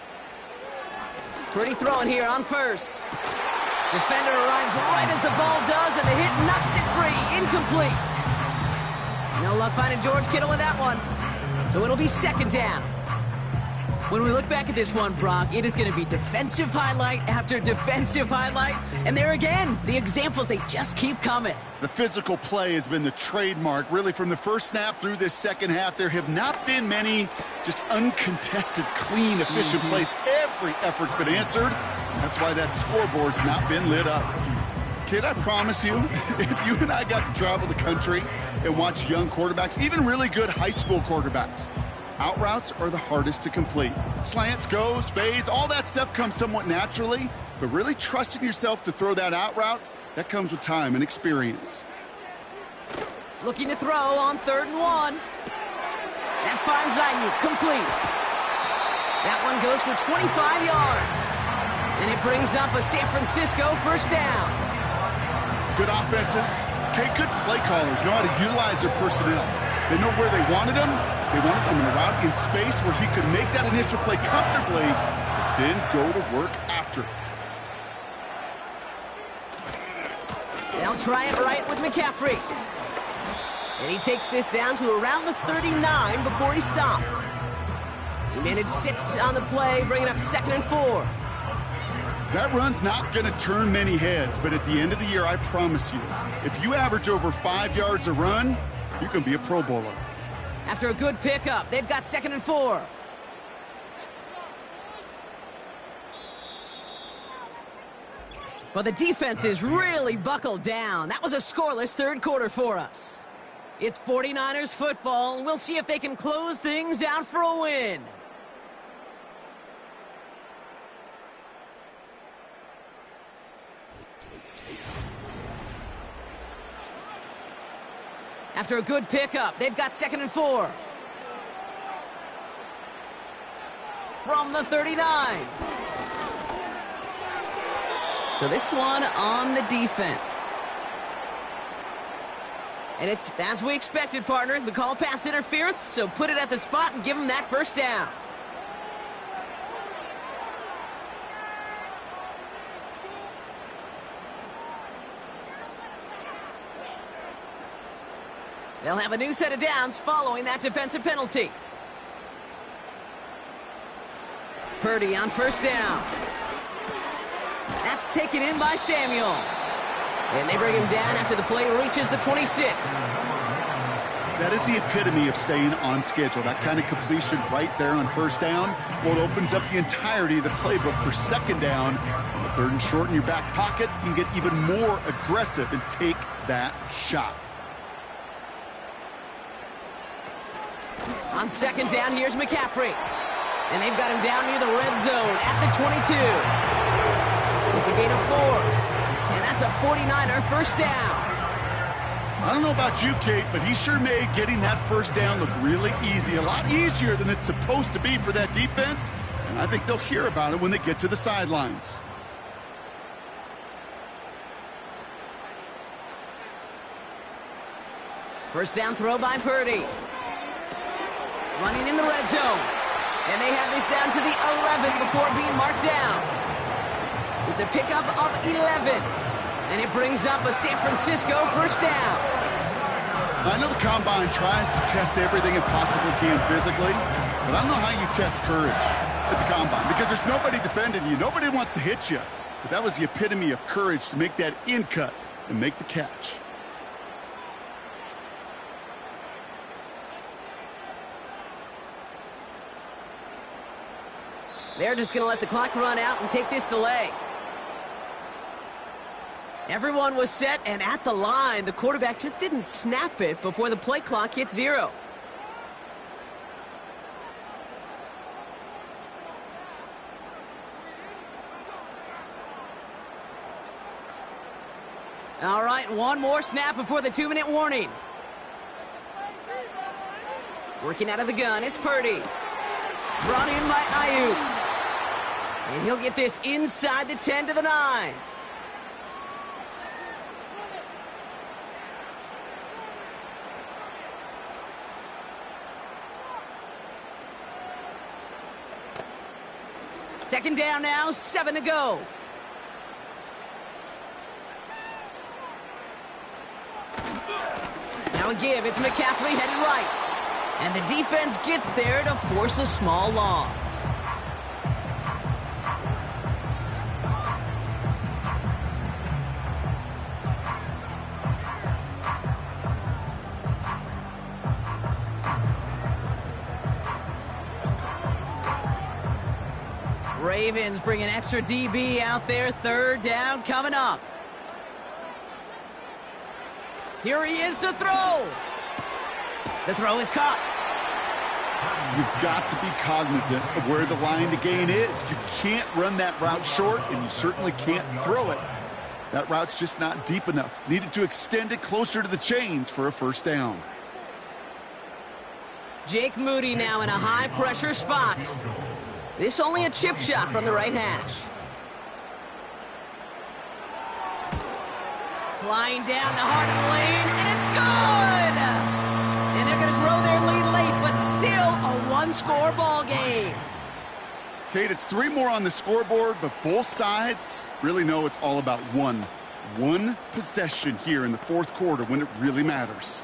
Pretty throwing here on 1st. Defender arrives right as the ball does, and the hit knocks it free. Incomplete. No luck finding George Kittle with that one. So it'll be 2nd down. When we look back at this one, Brock, it is going to be defensive highlight after defensive highlight. And there again, the examples, they just keep coming. The physical play has been the trademark. Really, from the first snap through this second half, there have not been many just uncontested, clean, efficient plays. Every effort's been answered. That's why that scoreboard's not been lit up. Kid, I promise you, if you and I got to travel the country and watch young quarterbacks, even really good high school quarterbacks, out routes are the hardest to complete. Slants, goes, fades, all that stuff comes somewhat naturally, but really trusting yourself to throw that out route, that comes with time and experience. Looking to throw on 3rd and 1. That finds Ayuk, complete. That one goes for 25 yards. And it brings up a San Francisco first down. Good offenses. Okay, good play callers know how to utilize their personnel. They know where they wanted them. They wanted them in a route in space where he could make that initial play comfortably, but then go to work after. They'll try it right with McCaffrey. And he takes this down to around the 39 before he stopped. He managed 6 on the play, bringing up 2nd and 4. That run's not going to turn many heads, but at the end of the year, I promise you, if you average over 5 yards a run, you can be a Pro Bowler. After a good pickup, they've got 2nd and 4. But the defense is really buckled down. That was a scoreless 3rd quarter for us. It's 49ers football. We'll see if they can close things out for a win. After a good pickup, they've got 2nd and 4. From the 39. So this one on the defense. And it's as we expected, partner. We call pass interference, so put it at the spot and give them that first down. They'll have a new set of downs following that defensive penalty. Purdy on first down. That's taken in by Samuel. And they bring him down after the play reaches the 26. That is the epitome of staying on schedule. That kind of completion right there on first down. Well, it opens up the entirety of the playbook for 2nd down. On the 3rd and short in your back pocket, you can get even more aggressive and take that shot. On 2nd down, here's McCaffrey. And they've got him down near the red zone at the 22. It's a gain of 4. And that's a 49er first down. I don't know about you, Kate, but he sure made getting that first down look really easy. A lot easier than it's supposed to be for that defense. And I think they'll hear about it when they get to the sidelines. First down throw by Purdy. Running in the red zone. And they have this down to the 11 before being marked down. It's a pickup of 11. And it brings up a San Francisco first down. I know the Combine tries to test everything it possibly can physically, but I don't know how you test courage at the Combine because there's nobody defending you. Nobody wants to hit you. But that was the epitome of courage to make that in cut and make the catch. They're just going to let the clock run out and take this delay. Everyone was set and at the line. The quarterback just didn't snap it before the play clock hit 0. All right, one more snap before the 2-minute warning. Working out of the gun, it's Purdy. Brought in by Ayuk. And he'll get this inside the 10 to the 9. Second down now, 7 to go. Now a give, it's McCaffrey headed right. And the defense gets there to force a small loss. Ravens bring an extra DB out there. Third down coming up. Here he is to throw. The throw is caught. You've got to be cognizant of where the line to gain is. You can't run that route short, and you certainly can't throw it. That route's just not deep enough. Needed to extend it closer to the chains for a first down. Jake Moody now in a high-pressure spot. This only a chip shot from the right hash. Flying down the heart of the lane, and it's good! And they're going to grow their lead late, but still a one-score ball game. Kate, it's 3 more on the scoreboard, but both sides really know it's all about one possession here in the fourth quarter when it really matters.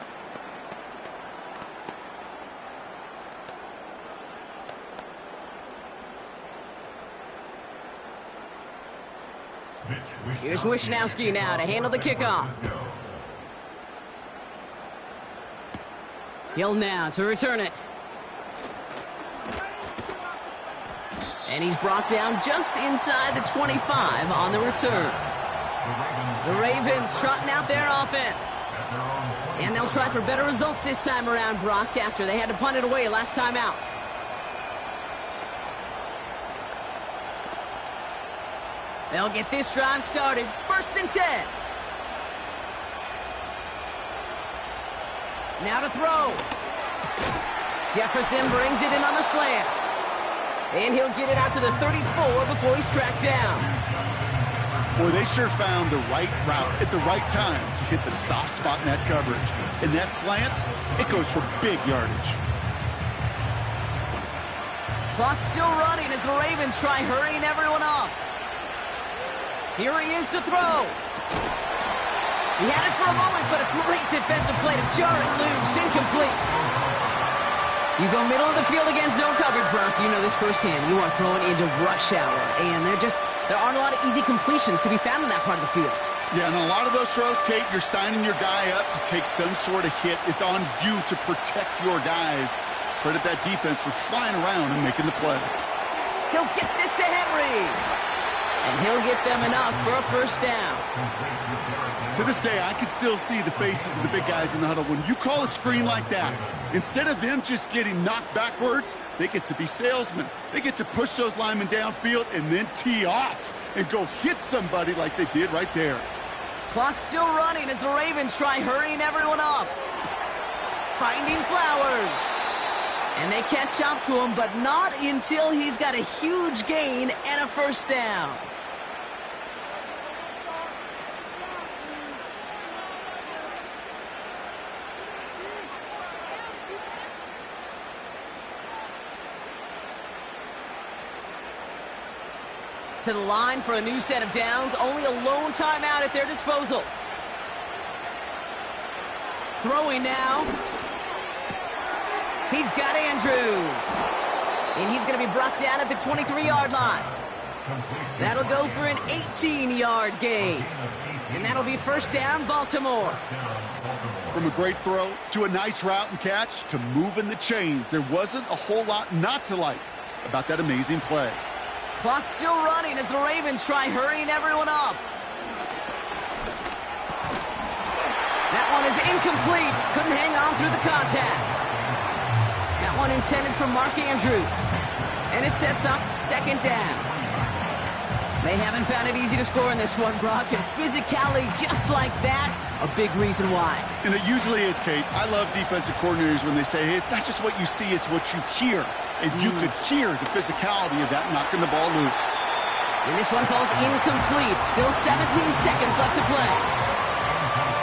Here's Wishnowski now to handle the kickoff. Hill now to return it. And he's brought down just inside the 25 on the return. The Ravens trotting out their offense. And they'll try for better results this time around, Brock, after they had to punt it away last time out. They'll get this drive started. 1st and 10. Now to throw. Jefferson brings it in on the slant. And he'll get it out to the 34 before he's tracked down. Boy, they sure found the right route at the right time to hit the soft spot in that coverage. And that slant, it goes for big yardage. Clock's still running as the Ravens try hurrying everyone up. Here he is to throw. He had it for a moment, but a great defensive play to jar it loose. Incomplete. You go middle of the field against zone coverage, Brock. You know this firsthand. You are throwing into rush hour, and there aren't a lot of easy completions to be found in that part of the field. Yeah, and a lot of those throws, Kate, you're signing your guy up to take some sort of hit. It's on you to protect your guys. Credit that defense for flying around and making the play. He'll get this to Henry. And he'll get them enough for a first down. To this day, I can still see the faces of the big guys in the huddle. When you call a screen like that, instead of them just getting knocked backwards, they get to be salesmen. They get to push those linemen downfield and then tee off and go hit somebody like they did right there. Clock's still running as the Ravens try hurrying everyone up. Finding Flowers. And they catch up to him, but not until he's got a huge gain and a first down. To the line for a new set of downs. Only a lone timeout at their disposal. Throwing now. He's got Andrews. And he's going to be brought down at the 23-yard line. That'll go for an 18-yard gain. And that'll be first down, Baltimore. From a great throw to a nice route and catch to moving the chains, there wasn't a whole lot not to like about that amazing play. Clock's still running as the Ravens try hurrying everyone up. That one is incomplete. Couldn't hang on through the contact. That one intended for Mark Andrews. And it sets up second down. They haven't found it easy to score in this one, Brock. And physicality just like that, a big reason why. And it usually is, Kate. I love defensive coordinators when they say, hey, it's not just what you see, it's what you hear. And you could hear the physicality of that knocking the ball loose. And this one falls incomplete. Still 17 seconds left to play.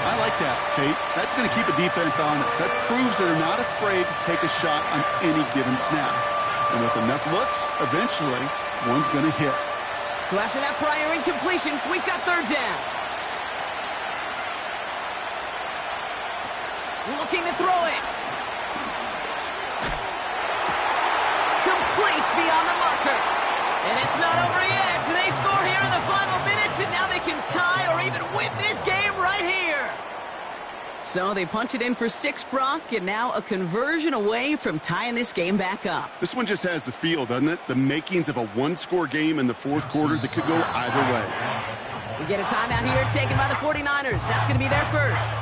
I like that, Kate. That's going to keep a defense honest. That proves that they're not afraid to take a shot on any given snap. And with enough looks, eventually, one's going to hit. So after that prior incompletion, we've got third down. Looking to throw it. Complete beyond the marker. And it's not over yet. They score here in the final minutes, and now they can tie or even win this game right here. So they punch it in for 6, Brock, and now a conversion away from tying this game back up. This one just has the feel, doesn't it? The makings of a one-score game in the fourth quarter that could go either way. We get a timeout here taken by the 49ers. That's going to be their first.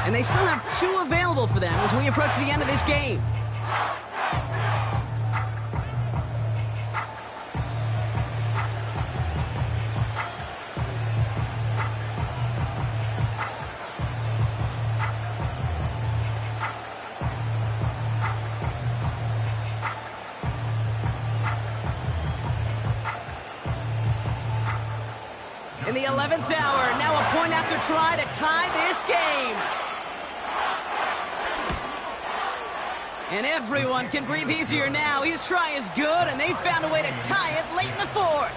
And they still have 2 available for them as we approach the end of this game. In the 11th hour, now a point after try to tie this game. And everyone can breathe easier now. His try is good, and they found a way to tie it late in the fourth.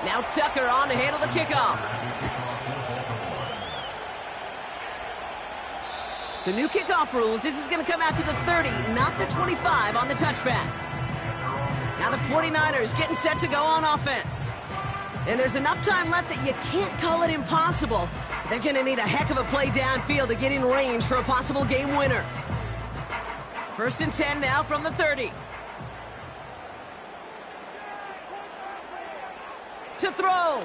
Now Tucker on to handle the kickoff. So new kickoff rules. This is going to come out to the 30, not the 25 on the touchback. Now the 49ers getting set to go on offense. And there's enough time left that you can't call it impossible. They're going to need a heck of a play downfield to get in range for a possible game winner. 1st and 10 now from the 30. To throw.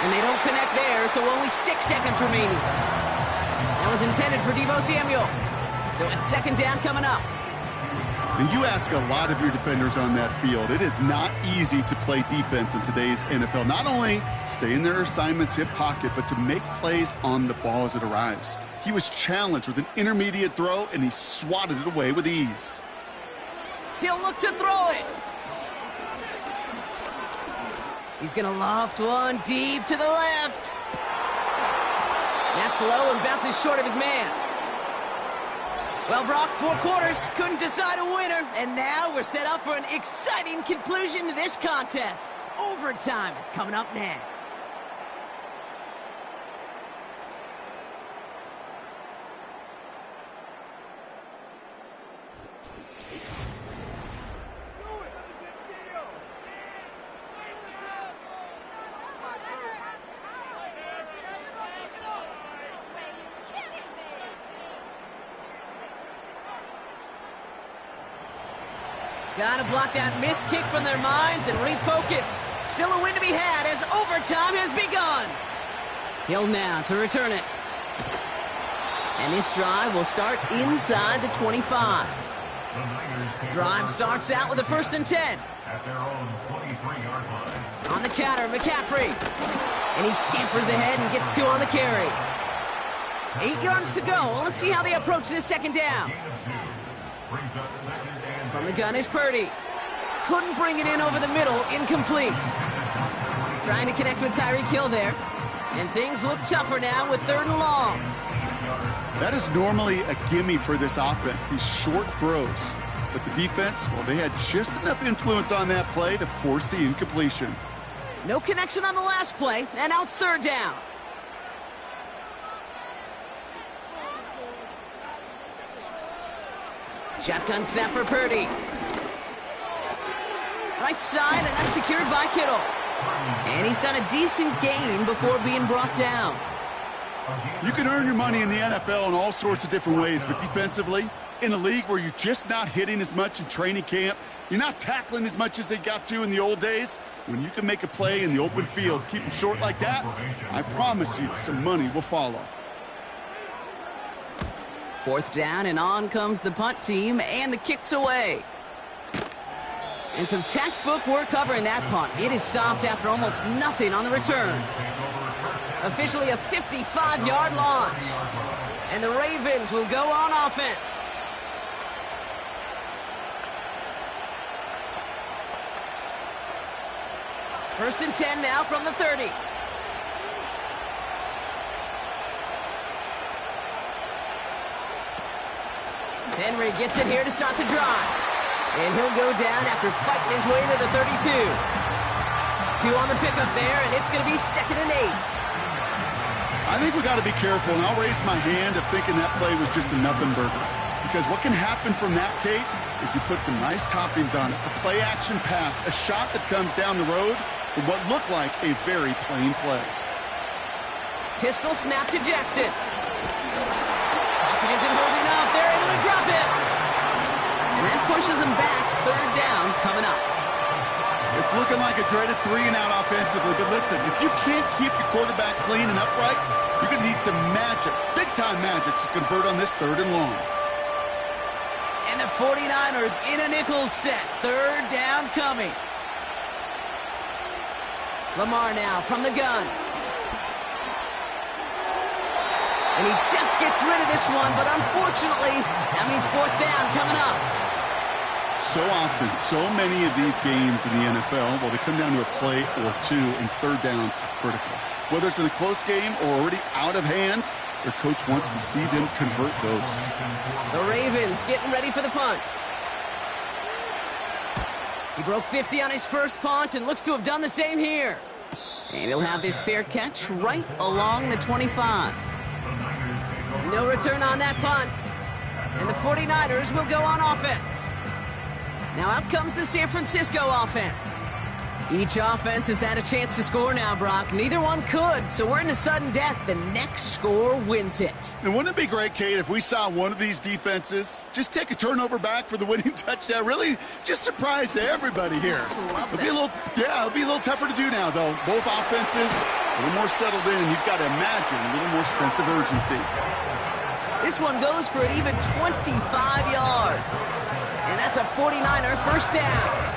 And they don't connect there, so only 6 seconds remaining. That was intended for Deebo Samuel. So it's 2nd down coming up. And you ask a lot of your defenders on that field. It is not easy to play defense in today's NFL. Not only stay in their assignment's hip pocket, but to make plays on the ball as it arrives. He was challenged with an intermediate throw, and he swatted it away with ease. He'll look to throw it. He's going to loft one deep to the left. That's low and bounces short of his man. Well, Brock, 4 quarters, couldn't decide a winner. And now we're set up for an exciting conclusion to this contest. Overtime is coming up next. Gotta block that missed kick from their minds and refocus. Still a win to be had as overtime has begun. Hill now to return it. And this drive will start inside the 25. Drive starts out with a 1st and 10. At their own 23-yard line. On the counter, McCaffrey. And he scampers ahead and gets 2 on the carry. 8 yards to go. Let's see how they approach this 2nd down. Gain of 2. Brings up 2nd and From the gun is Purdy. Couldn't bring it in over the middle. Incomplete. Trying to connect with Tyreek Hill there. And things look tougher now with 3rd and long. That is normally a gimme for this offense, these short throws. But the defense, well, they had just enough influence on that play to force the incompletion. No connection on the last play, and now it's 3rd down. Shotgun snap for Purdy. Right side, and that's secured by Kittle. And he's got a decent gain before being brought down. You can earn your money in the NFL in all sorts of different ways, but defensively, in a league where you're just not hitting as much in training camp, you're not tackling as much as they got to in the old days, when you can make a play in the open field, keep them short like that, I promise you some money will follow. 4th down, and on comes the punt team, and the kick's away. And some textbook work covering that punt. It is stopped after almost nothing on the return. Officially a 55-yard launch. And the Ravens will go on offense. First and 10 now from the 30. Henry gets it here to start the drive. And he'll go down after fighting his way into the 32. 2 on the pickup there, and it's going to be 2nd and 8. I think we got to be careful, and I'll raise my hand of thinking that play was just a nothing burger. Because what can happen from that, Kate, is you put some nice toppings on it. A play-action pass, a shot that comes down the road for what looked like a very plain play. Pistol snap to Jackson. Pocket isn't holding up. They're able to drop it. And that pushes them back. 3rd down coming up. It's looking like a dreaded 3-and-out offensively. But listen, if you can't keep your quarterback clean and upright, you're going to need some magic, big-time magic, to convert on this 3rd and long. And the 49ers in a nickel set. 3rd down coming. Lamar now from the gun. And he just gets rid of this one, but unfortunately, that means 4th down coming up. So often, so many of these games in the NFL, well, they come down to a play or two, and 3rd downs are critical. Whether it's in a close game or already out of hands, their coach wants to see them convert those. The Ravens getting ready for the punt. He broke 50 on his first punt and looks to have done the same here. And he'll have this fair catch right along the 25. No return on that punt. And the 49ers will go on offense. Now out comes the San Francisco offense. Each offense has had a chance to score now, Brock. Neither one could, so we're in a sudden death. The next score wins it. And wouldn't it be great, Kate, if we saw one of these defenses just take a turnover back for the winning touchdown? Really just surprise everybody here. It'll be a little tougher to do now, though. Both offenses a little more settled in. You've got to imagine a little more sense of urgency. This one goes for an even 25 yards. And that's a 49er first down.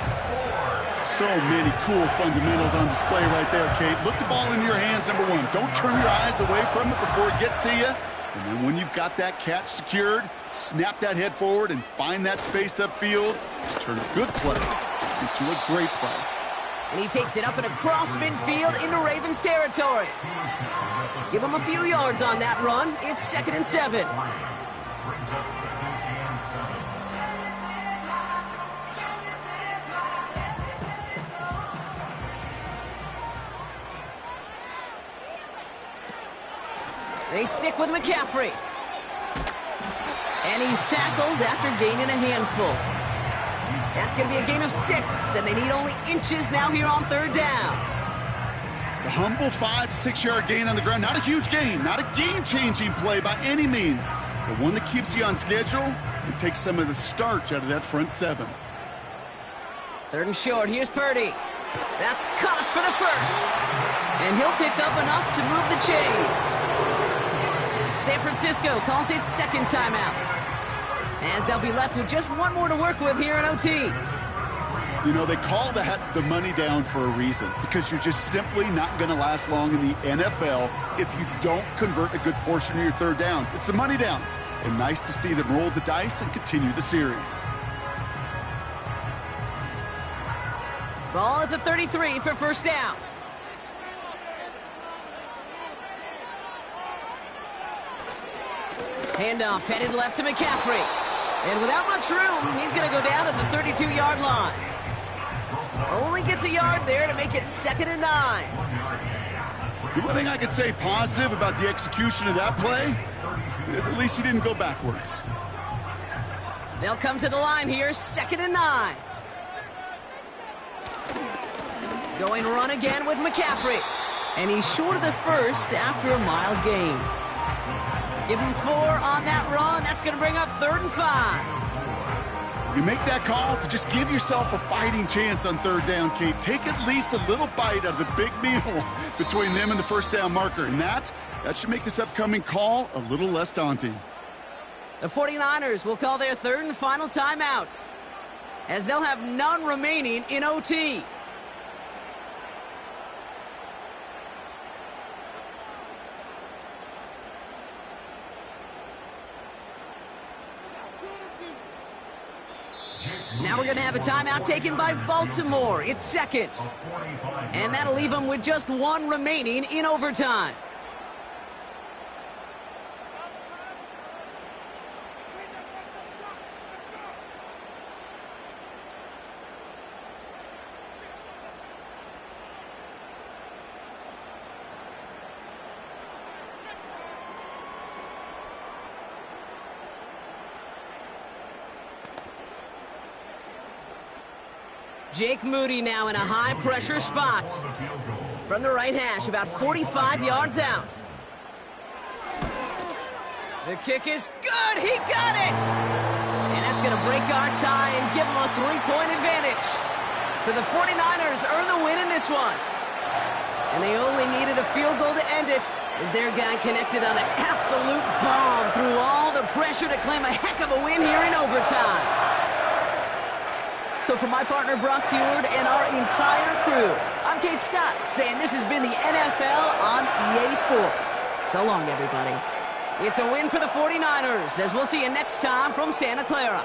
So many cool fundamentals on display right there, Kate. Look the ball in your hands, number one. Don't turn your eyes away from it before it gets to you. And then when you've got that catch secured, snap that head forward and find that space upfield to turn a good play into a great play. And he takes it up and across midfield into Ravens territory. Give him a few yards on that run. It's 2nd and 7. They stick with McCaffrey. And he's tackled after gaining a handful. That's going to be a gain of 6, and they need only inches now here on 3rd down. The humble 5 to 6 yard gain on the ground. Not a huge gain, not a game-changing play by any means, but one that keeps you on schedule and takes some of the starch out of that front 7. 3rd and short. Here's Purdy. That's caught for the first. And he'll pick up enough to move the chains. San Francisco calls it 2nd timeout, as they'll be left with just one more to work with here in OT. You know, they call that the money down for a reason, because you're just simply not going to last long in the NFL if you don't convert a good portion of your 3rd downs. It's the money down, and nice to see them roll the dice and continue the series. Ball at the 33 for first down. Handoff headed left to McCaffrey. And without much room, he's going to go down at the 32-yard line. Only gets a yard there to make it 2nd and 9. The one thing I could say positive about the execution of that play is at least he didn't go backwards. They'll come to the line here, 2nd and 9. Going run again with McCaffrey. And he's short of the first after a mile gain. Give him 4 on that run. That's going to bring up 3rd and 5. You make that call to just give yourself a fighting chance on 3rd down, Kate. Take at least a little bite out of the big meal between them and the first down marker. And that should make this upcoming call a little less daunting. The 49ers will call their 3rd and final timeout, as they'll have none remaining in OT. Now we're going to have a timeout taken by Baltimore. It's 2nd. And that'll leave them with just 1 remaining in overtime. Jake Moody now in a high-pressure spot. From the right hash, about 45 yards out. The kick is good. He got it! And that's going to break our tie and give them a 3-point advantage. So the 49ers earn the win in this one. And they only needed a field goal to end it as their guy connected on an absolute bomb through all the pressure to claim a heck of a win here in overtime. So for my partner Brock Heward and our entire crew, I'm Kate Scott saying this has been the NFL on EA Sports. So long, everybody. It's a win for the 49ers as we'll see you next time from Santa Clara.